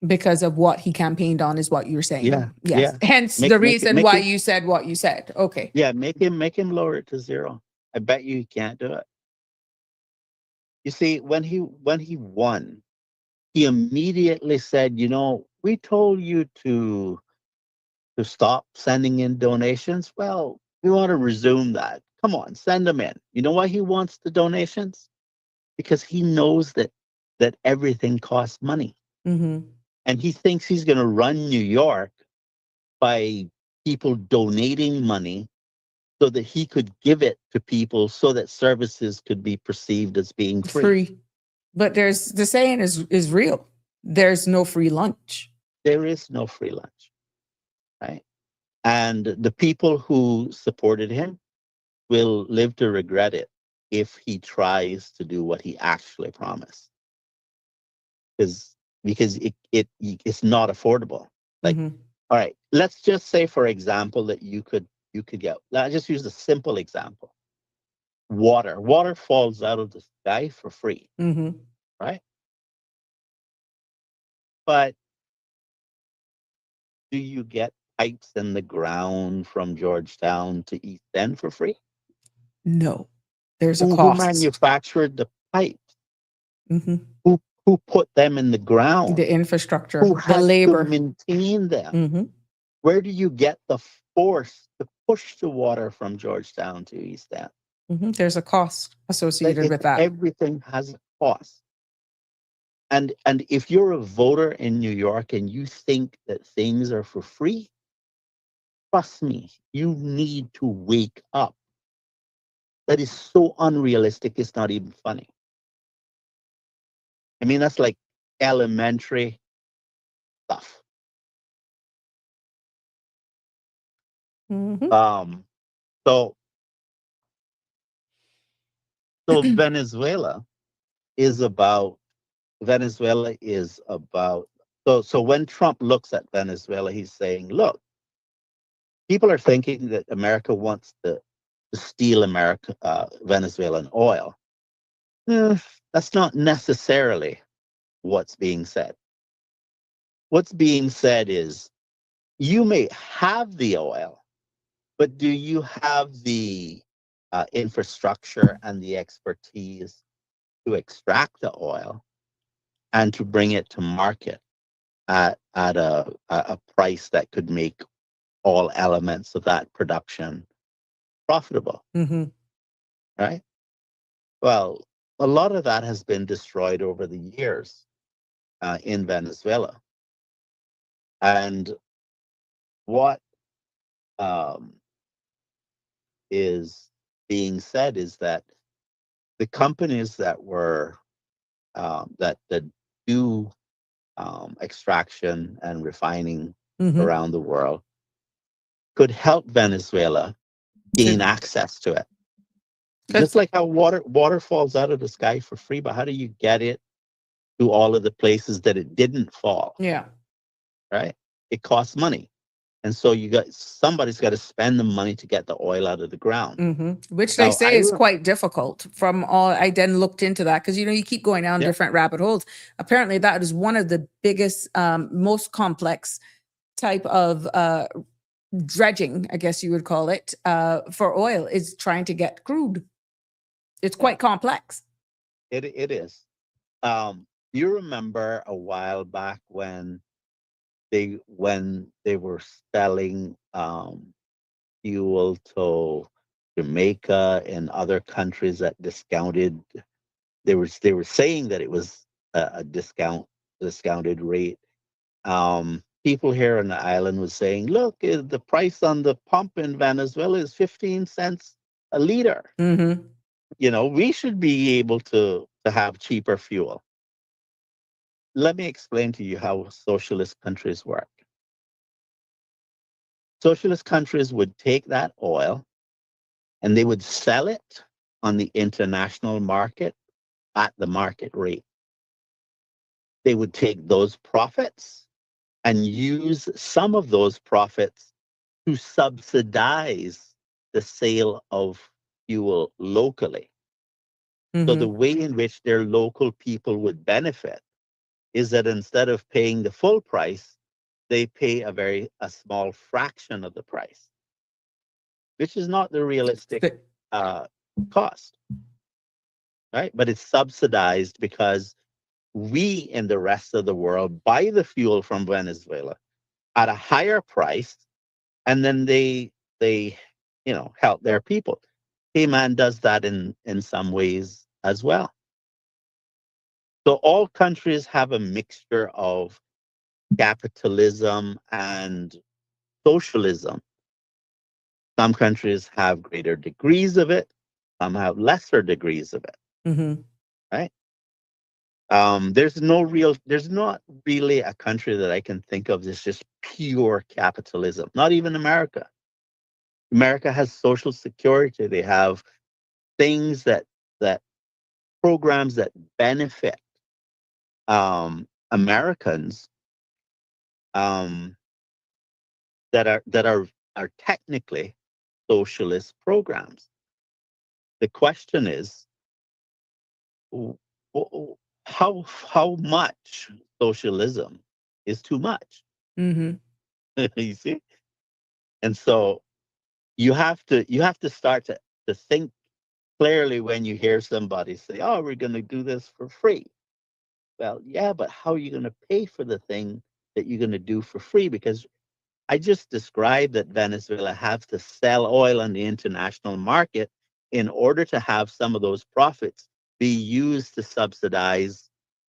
Because of what he campaiged on is what you're saying. Yeah. Yes. Yeah. Hence the reason why you said what you said. Okay. Yeah, make him lower it to zero. I bet you he can't do it. You see, when he won, he immediately said, we told you to stop sending in donations. Well, we want to resume that. Come on, send them in. You know why he wants the donations? Because he knows that everything costs money. And he thinks he's going to run New York by people donating money so that he could give it to people so that services could be perceived as being free. But the saying is real. There's no free lunch. There is no free lunch, right? And the people who supported him will live to regret it if he tries to do what he actually promised. Because it's not affordable. Like, all right, let's just say, for example, that you could get, I'll just use a simple example. Water falls out of the sky for free, right? But do you get pipes in the ground from Georgetown to East End for free? No, there's a Who cost. manufactured the pipes? Who put them in the ground? The infrastructure, who the has labor. to maintain them? Where do you get the force to push the water from Georgetown to East End? There's a cost associated with that. Everything has a cost. And if you're a voter in New York and you think that things are for free, trust me, you need to wake up. That is so unrealistic, it's not even funny. I mean, that's like elementary stuff. Mhm. So Venezuela is about so when Trump looks at Venezuela, he's saying, look, people are thinking that America wants to steal Venezuelan oil. Eh, that's not necessarily what's being said. What's being said is you may have the oil, but do you have the infrastructure and the expertise to extract the oil and to bring it to market at a price that could make all elements of that production profitable, Mhm. right? Well, a lot of that has been destroyed over the years in Venezuela. And what um, is being said is that the companies that do extraction and refining Mhm. around the world could help Venezuela gain To- access to it. Just 'cause- like how water falls out of the sky for free, but how do you get it to all of the places that it didn't fall? yeah. Right? It costs money. And so somebody's got to spend the money to get the oil out of the ground. Which they Now say is quite difficult. From all I then looked into that because you keep going down yeah, different rabbit holes. Apparently, that is one of the biggest, most complex type of dredging, I guess you would call it, for oil is trying to get crude. It's quite complex. it is. You remember a while back when they were selling fuel to Jamaica and other countries at discounted. They were saying that it was a discounted rate. People here on the island was saying, "Look, the price on the pump in Venezuela is 15 cents a liter. Mm-hmm. We should be able to have cheaper fuel." Let me explain to you how socialist countries work. Socialist countries would take that oil and they would sell it on the international market at the market rate. They would take those profits and use some of those profits to subsidize the sale of fuel locally. So the Mm-hmm. way in which their local people would benefit is that instead of paying the full price, they pay a small fraction of the price, which is not the realistic uh, cost, right? But it's subsidized because we in the rest of the world buy the fuel from Venezuela at a higher price, and then they help their people. Cayman does that in some ways as well. So all countries have a mixture of capitalism and socialism. Some countries have greater degrees of it, some have lesser degrees of it, Mm-hmm. right? There's not really a country that I can think of that's just pure capitalism. Not even America. America has social security. They have things that programs that benefit Americans um, that are technically socialist programs. The question is, w- w- how much socialism is too much? Mm-hmm. You see, and so you have to start to think clearly when you hear somebody say, "Oh, we're going to do this for free." Well, yeah, but how are you going to pay for the thing that you're going to do for free? Because I just described that Venezuela has to sell oil on the international market in order to have some of those profits be used to subsidize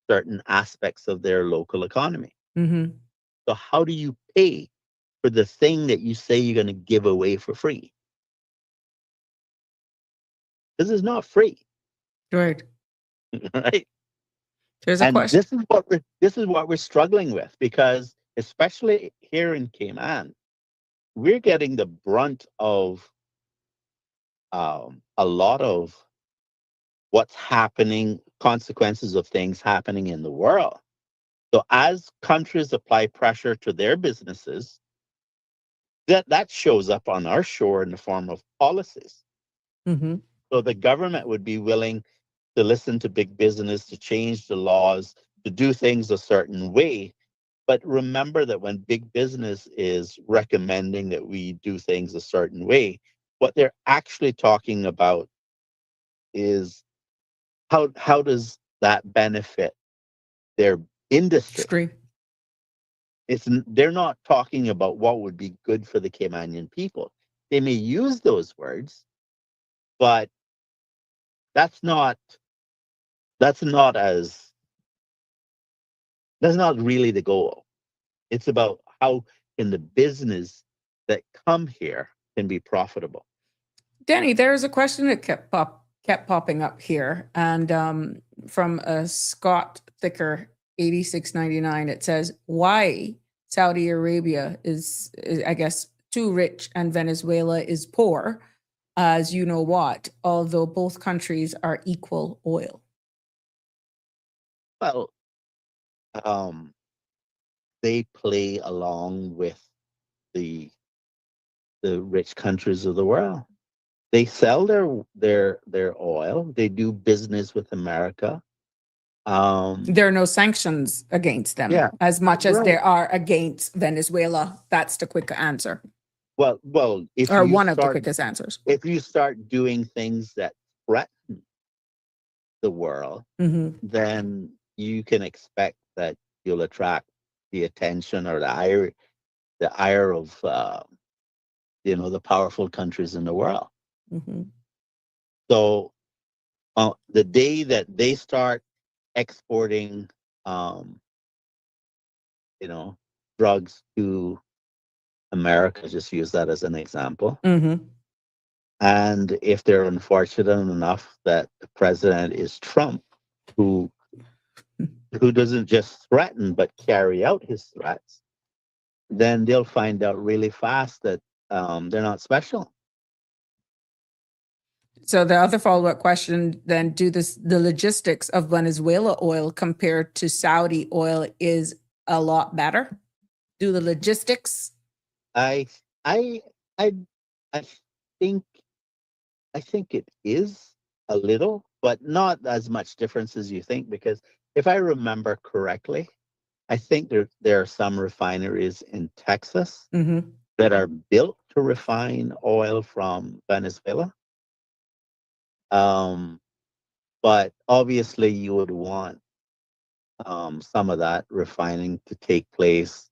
certain aspects of their local economy. Mm-hmm. So how do you pay for the thing that you say you're going to give away for free? This is not free, Right. right? There's a And question. this is what we're struggling with, because especially here in Cayman, we're getting the brunt of a lot of what's happening, consequences of things happening in the world. So as countries apply pressure to their businesses, that shows up on our shore in the form of policies. Mm-hmm. So the government would be willing to listen to big business, to change the laws, to do things a certain way. But remember that when big business is recommending that we do things a certain way, what they're actually talking about is how does that benefit their industry? They're not talking about what would be good for the Caymanian people. They may use those words, but that's not that's not as that's not really the goal. It's about how can the business that come here can be profitable. Danny, there's a question that kept popping up here, and from a Scott Thicker 8699, it says, why Saudi Arabia is I guess too rich and Venezuela is poor, as you know what, although both countries are equal oil. Well, they play along with the rich countries of the world. They sell their oil. They do business with America. There are no sanctions against them, Yeah, as much as right. there are against Venezuela. That's the quick answer, Well, if or you one of the start quickest answers. if you start doing things that threaten the world, Mm-hmm. then you can expect that you'll attract the attention or the ire of the powerful countries in the world. Mm-hmm. So the day that they start exporting, um, drugs to America, just use that as an example. Mm-hmm. And if they're unfortunate enough that the president is Trump, who doesn't just threaten but carry out his threats, then they'll find out really fast that they're not special. So the other follow-up question then, the logistics of Venezuela oil compared to Saudi oil is a lot better? Do the logistics? I I I I think I think it is a little, but not as much difference as you think, because if I remember correctly, I think there are some refineries in Texas Mm-hmm. that are built to refine oil from Venezuela. But obviously you would want some of that refining to take place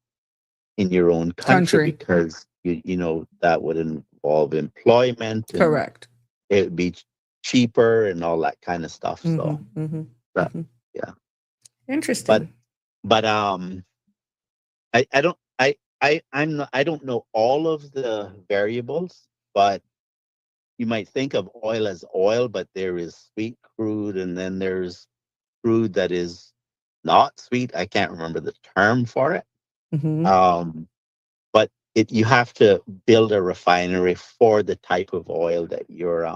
in your own country, because that would involve employment, and Correct. it would be cheaper and all that kind of stuff. So Mm-hmm. Mm-hmm. that, Mm-hmm. yeah. Interesting. But I don't I don't know all of the variables, but you might think of oil as oil, but there is sweet crude, and then there's crude that is not sweet. I can't remember the term for it. Mm-hmm. But you have to build a refinery for the type of oil that you're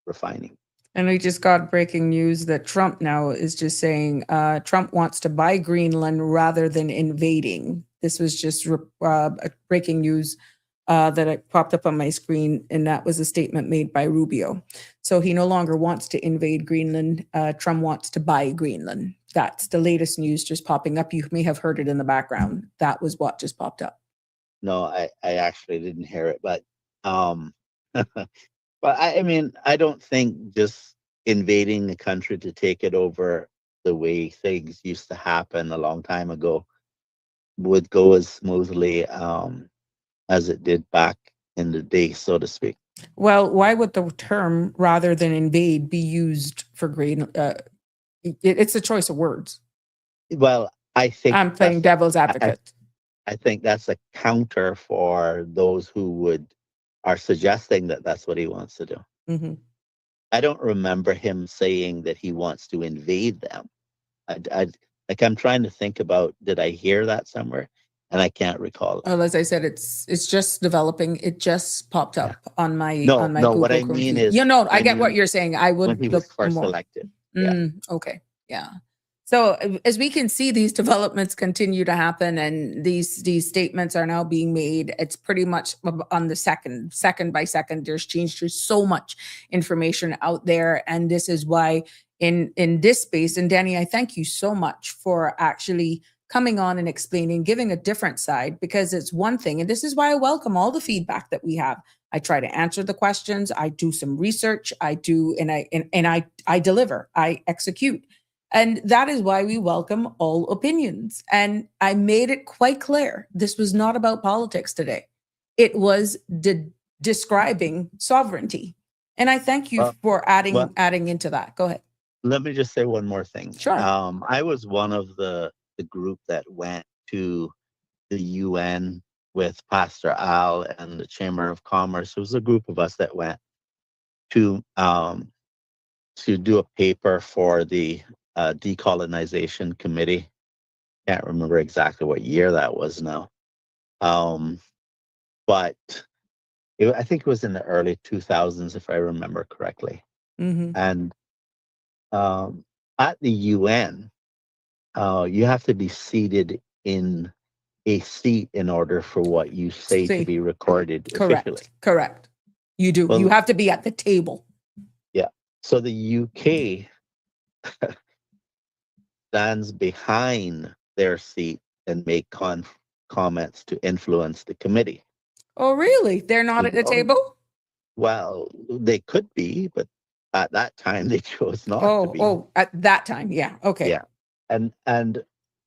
refining. And we just got breaking news that Trump now is just saying Trump wants to buy Greenland rather than invading. This was just breaking news that it popped up on my screen, and that was a statement made by Rubio. So he no longer wants to invade Greenland. Trump wants to buy Greenland. That's the latest news just popping up. You may have heard it in the background. That was what just popped up. No, I actually didn't hear it, but but I mean, I don't think just invading the country to take it over the way things used to happen a long time ago would go as smoothly as it did back in the day, so to speak. Well, why would the term rather than invade be used for Greenland? It's a choice of words. Well, I think I'm playing devil's advocate. I think that's a counter for those who are suggesting that that's what he wants to do. Mm-hmm. I don't remember him saying that he wants to invade them. Like I'm trying to think about, did I hear that somewhere? And I can't recall it. Well, as I said, it's just developing. It just popped Yeah. up on my No, Google what I Chrome mean feed. is You know, I when get what you're saying. I when would he was look first more. elected. Yeah. Okay. Yeah. So as we can see, these developments continue to happen, and these statements are now being made. It's pretty much on the second by second. There's changed. There's so much information out there, and this is why in this space. And Danny, I thank you so much for actually coming on and explaining, giving a different side, because it's one thing, and this is why I welcome all the feedback that we have. I try to answer the questions. I do some research. I do, and I deliver. I execute. And that is why we welcome all opinions. And I made it quite clear this was not about politics today. It was describing sovereignty. And I thank you for adding into that. Go ahead. Let me just say one more thing. Sure. I was one of the group that went to the UN with Pastor Al and the Chamber of Commerce. It was a group of us that went to do a paper for the decolonization committee. Can't remember exactly what year that was now, but I think it was in the early 2000s, if I remember correctly. Mm-hmm. And at the UN, you have to be seated in a seat in order for what you say to be recorded officially. Correct. You do. Well, you have to be at the table. Yeah. So the UK stands behind their seat and make comments to influence the committee. Oh, really? They're not at the table? Well, they could be, but at that time they chose not to be. Oh, at that time, yeah. Okay. Yeah. And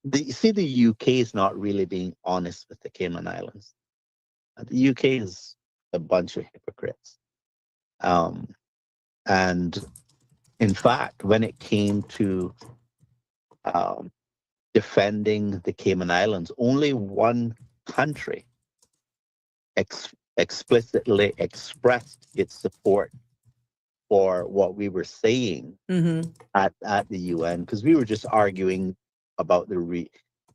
the UK is not really being honest with the Cayman Islands. The UK is a bunch of hypocrites. And in fact, when it came to defending the Cayman Islands, only one country explicitly expressed its support for what we were saying at the UN, because we were just arguing about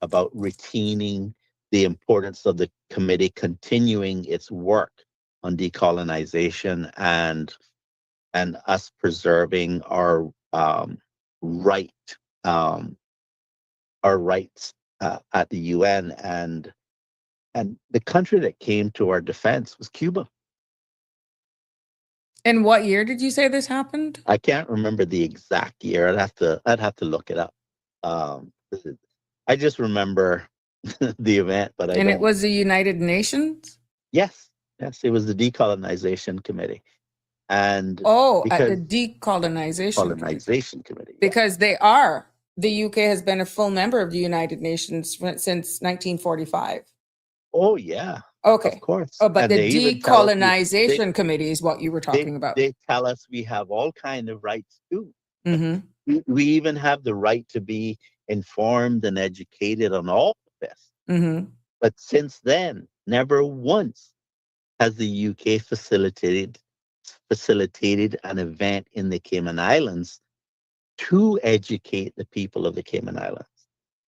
about retaining the importance of the committee continuing its work on decolonization and us preserving our rights at the UN, and the country that came to our defense was Cuba. And what year did you say this happened? I can't remember the exact year. I'd have to look it up. I just remember the event, but it was the United Nations? Yes, it was the Decolonization Committee. And at the Decolonization Committee. Because the UK has been a full member of the United Nations since 1945. Oh, yeah. Okay. Of course. But the Decolonization Committee is what you were talking about. They tell us we have all kinds of rights too. Mm-hmm. We even have the right to be informed and educated on all of this. Mm-hmm. But since then, never once has the UK facilitated an event in the Cayman Islands to educate the people of the Cayman Islands.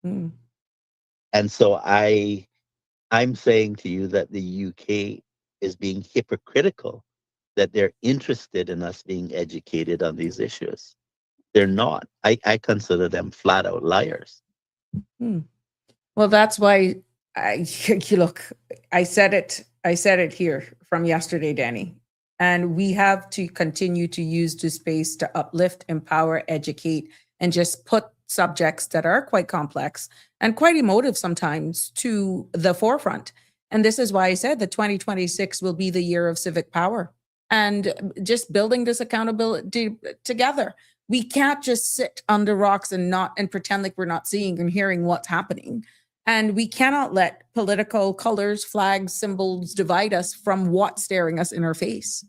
Mm. And so I'm saying to you that the UK is being hypocritical, that they're interested in us being educated on these issues. They're not. I consider them flat out liars. Well, that's why I said it here from yesterday, Danny. And we have to continue to use this space to uplift, empower, educate, and just put subjects that are quite complex and quite emotive sometimes to the forefront. And this is why I said that 2026 will be the year of civic power and just building this accountability together. We can't just sit under rocks and pretend like we're not seeing and hearing what's happening. And we cannot let political colors, flags, symbols divide us from what's staring us in our face.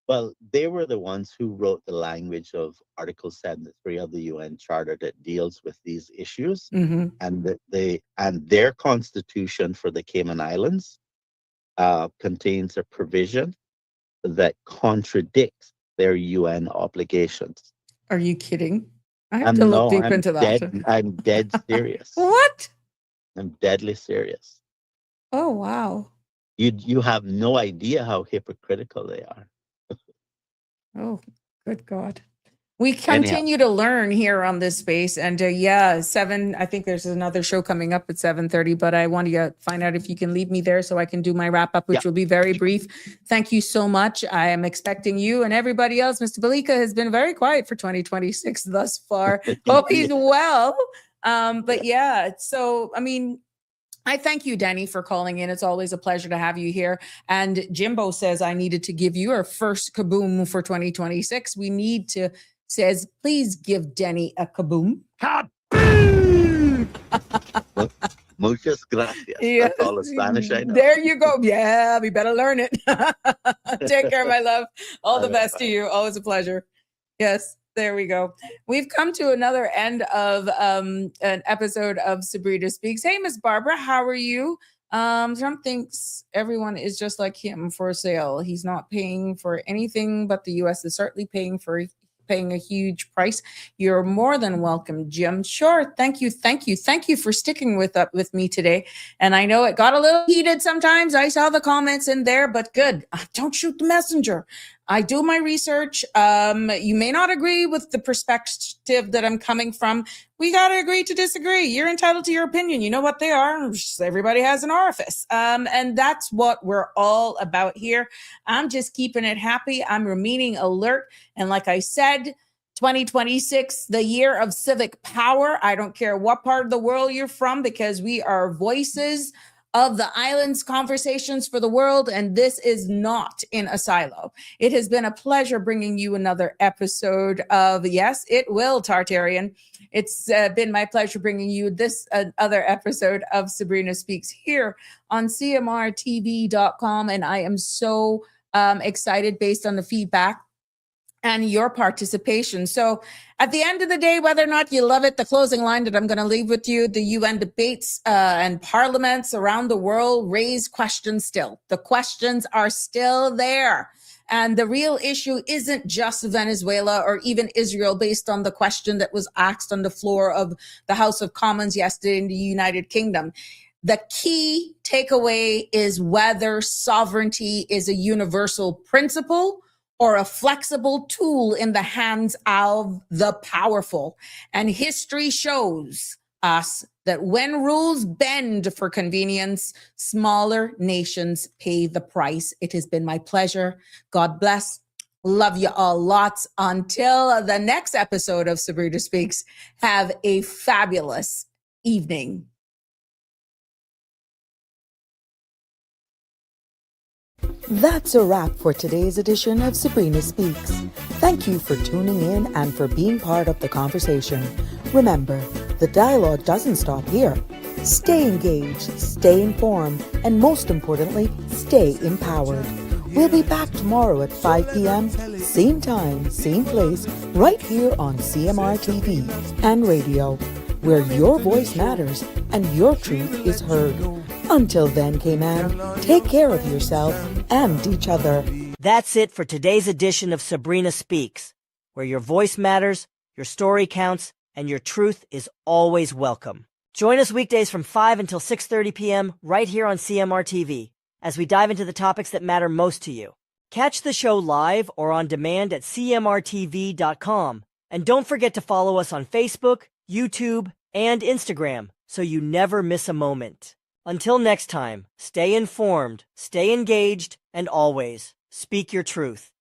Well, they were the ones who wrote the language of Article 73 of the UN Charter that deals with these issues, and their constitution for the Cayman Islands contains a provision that contradicts their UN obligations. Are you kidding? I have to look deep I'm into that. I'm dead serious. What? I'm deadly serious. Oh, wow. You have no idea how hypocritical they are. Oh, good God. We Anyhow, continue to learn here on this space. And yeah, I think there's another show coming up at 7:30, but I want to find out if you can leave me there so I can do my wrap up, which yeah. will be very brief. Thank you so much. I am expecting you and everybody else. Mr. Balika has been very quiet for 2026 thus far. Hope he's well. But yeah, so, I mean, I thank you, Denny, for calling in. It's always a pleasure to have you here. And Jimbo says I needed to give you our first kaboom for 2026. Says, please give Denny a kaboom. Muchas gracias. Yes. That's all the Spanish I know. There you go. Yeah, we better learn it. Take care, my love. All the best to you. Always a pleasure. Yes. There we go. We've come to another end of an episode of Sabrina Speaks. Hey, Miss Barbara, how are you? Trump thinks everyone is just like him for sale. He's not paying for anything, but the U.S. is certainly paying a huge price. You're more than welcome, Jim. Sure. Thank you. Thank you for sticking with me today. And I know it got a little heated sometimes. I saw the comments in there, but good. Don't shoot the messenger. I do my research. You may not agree with the perspective that I'm coming from. We got to agree to disagree. You're entitled to your opinion. You know what they are. Everybody has an orifice. And that's what we're all about here. I'm just keeping it happy. I'm remaining alert. And like I said, 2026, the year of civic power. I don't care what part of the world you're from, because we are voices of the island's conversations for the world, and this is not in a silo. It has been a pleasure bringing you another episode of Yes, It Will, Tartarian. It's been my pleasure bringing you this other episode of Sabrina Speaks here on CMRTV.com, and I am so excited based on the feedback and your participation. So at the end of the day, whether or not you love it, the closing line that I'm going to leave with you, the UN debates and parliaments around the world raise questions still. The questions are still there. And the real issue isn't just Venezuela or even Israel, based on the question that was asked on the floor of the House of Commons yesterday in the United Kingdom. The key takeaway is whether sovereignty is a universal principle or a flexible tool in the hands of the powerful. And history shows us that when rules bend for convenience, smaller nations pay the price. It has been my pleasure. God bless. Love you all lots. Until the next episode of Sabrina Speaks, have a fabulous evening. That's a wrap for today's edition of Sabrina Speaks. Thank you for tuning in and for being part of the conversation. Remember, the dialogue doesn't stop here. Stay engaged, stay informed, and most importantly, stay empowered. We'll be back tomorrow at 5 p.m., same time, same place, right here on CMR TV and radio, where your voice matters and your truth is heard. Until then, K-Man, take care of yourself and each other. That's it for today's edition of Sabrina Speaks, where your voice matters, your story counts, and your truth is always welcome. Join us weekdays from 5 until 6:30 p.m. right here on CMR TV as we dive into the topics that matter most to you. Catch the show live or on demand at CMRTV.com. And don't forget to follow us on Facebook, YouTube, and Instagram so you never miss a moment. Until next time, stay informed, stay engaged, and always speak your truth.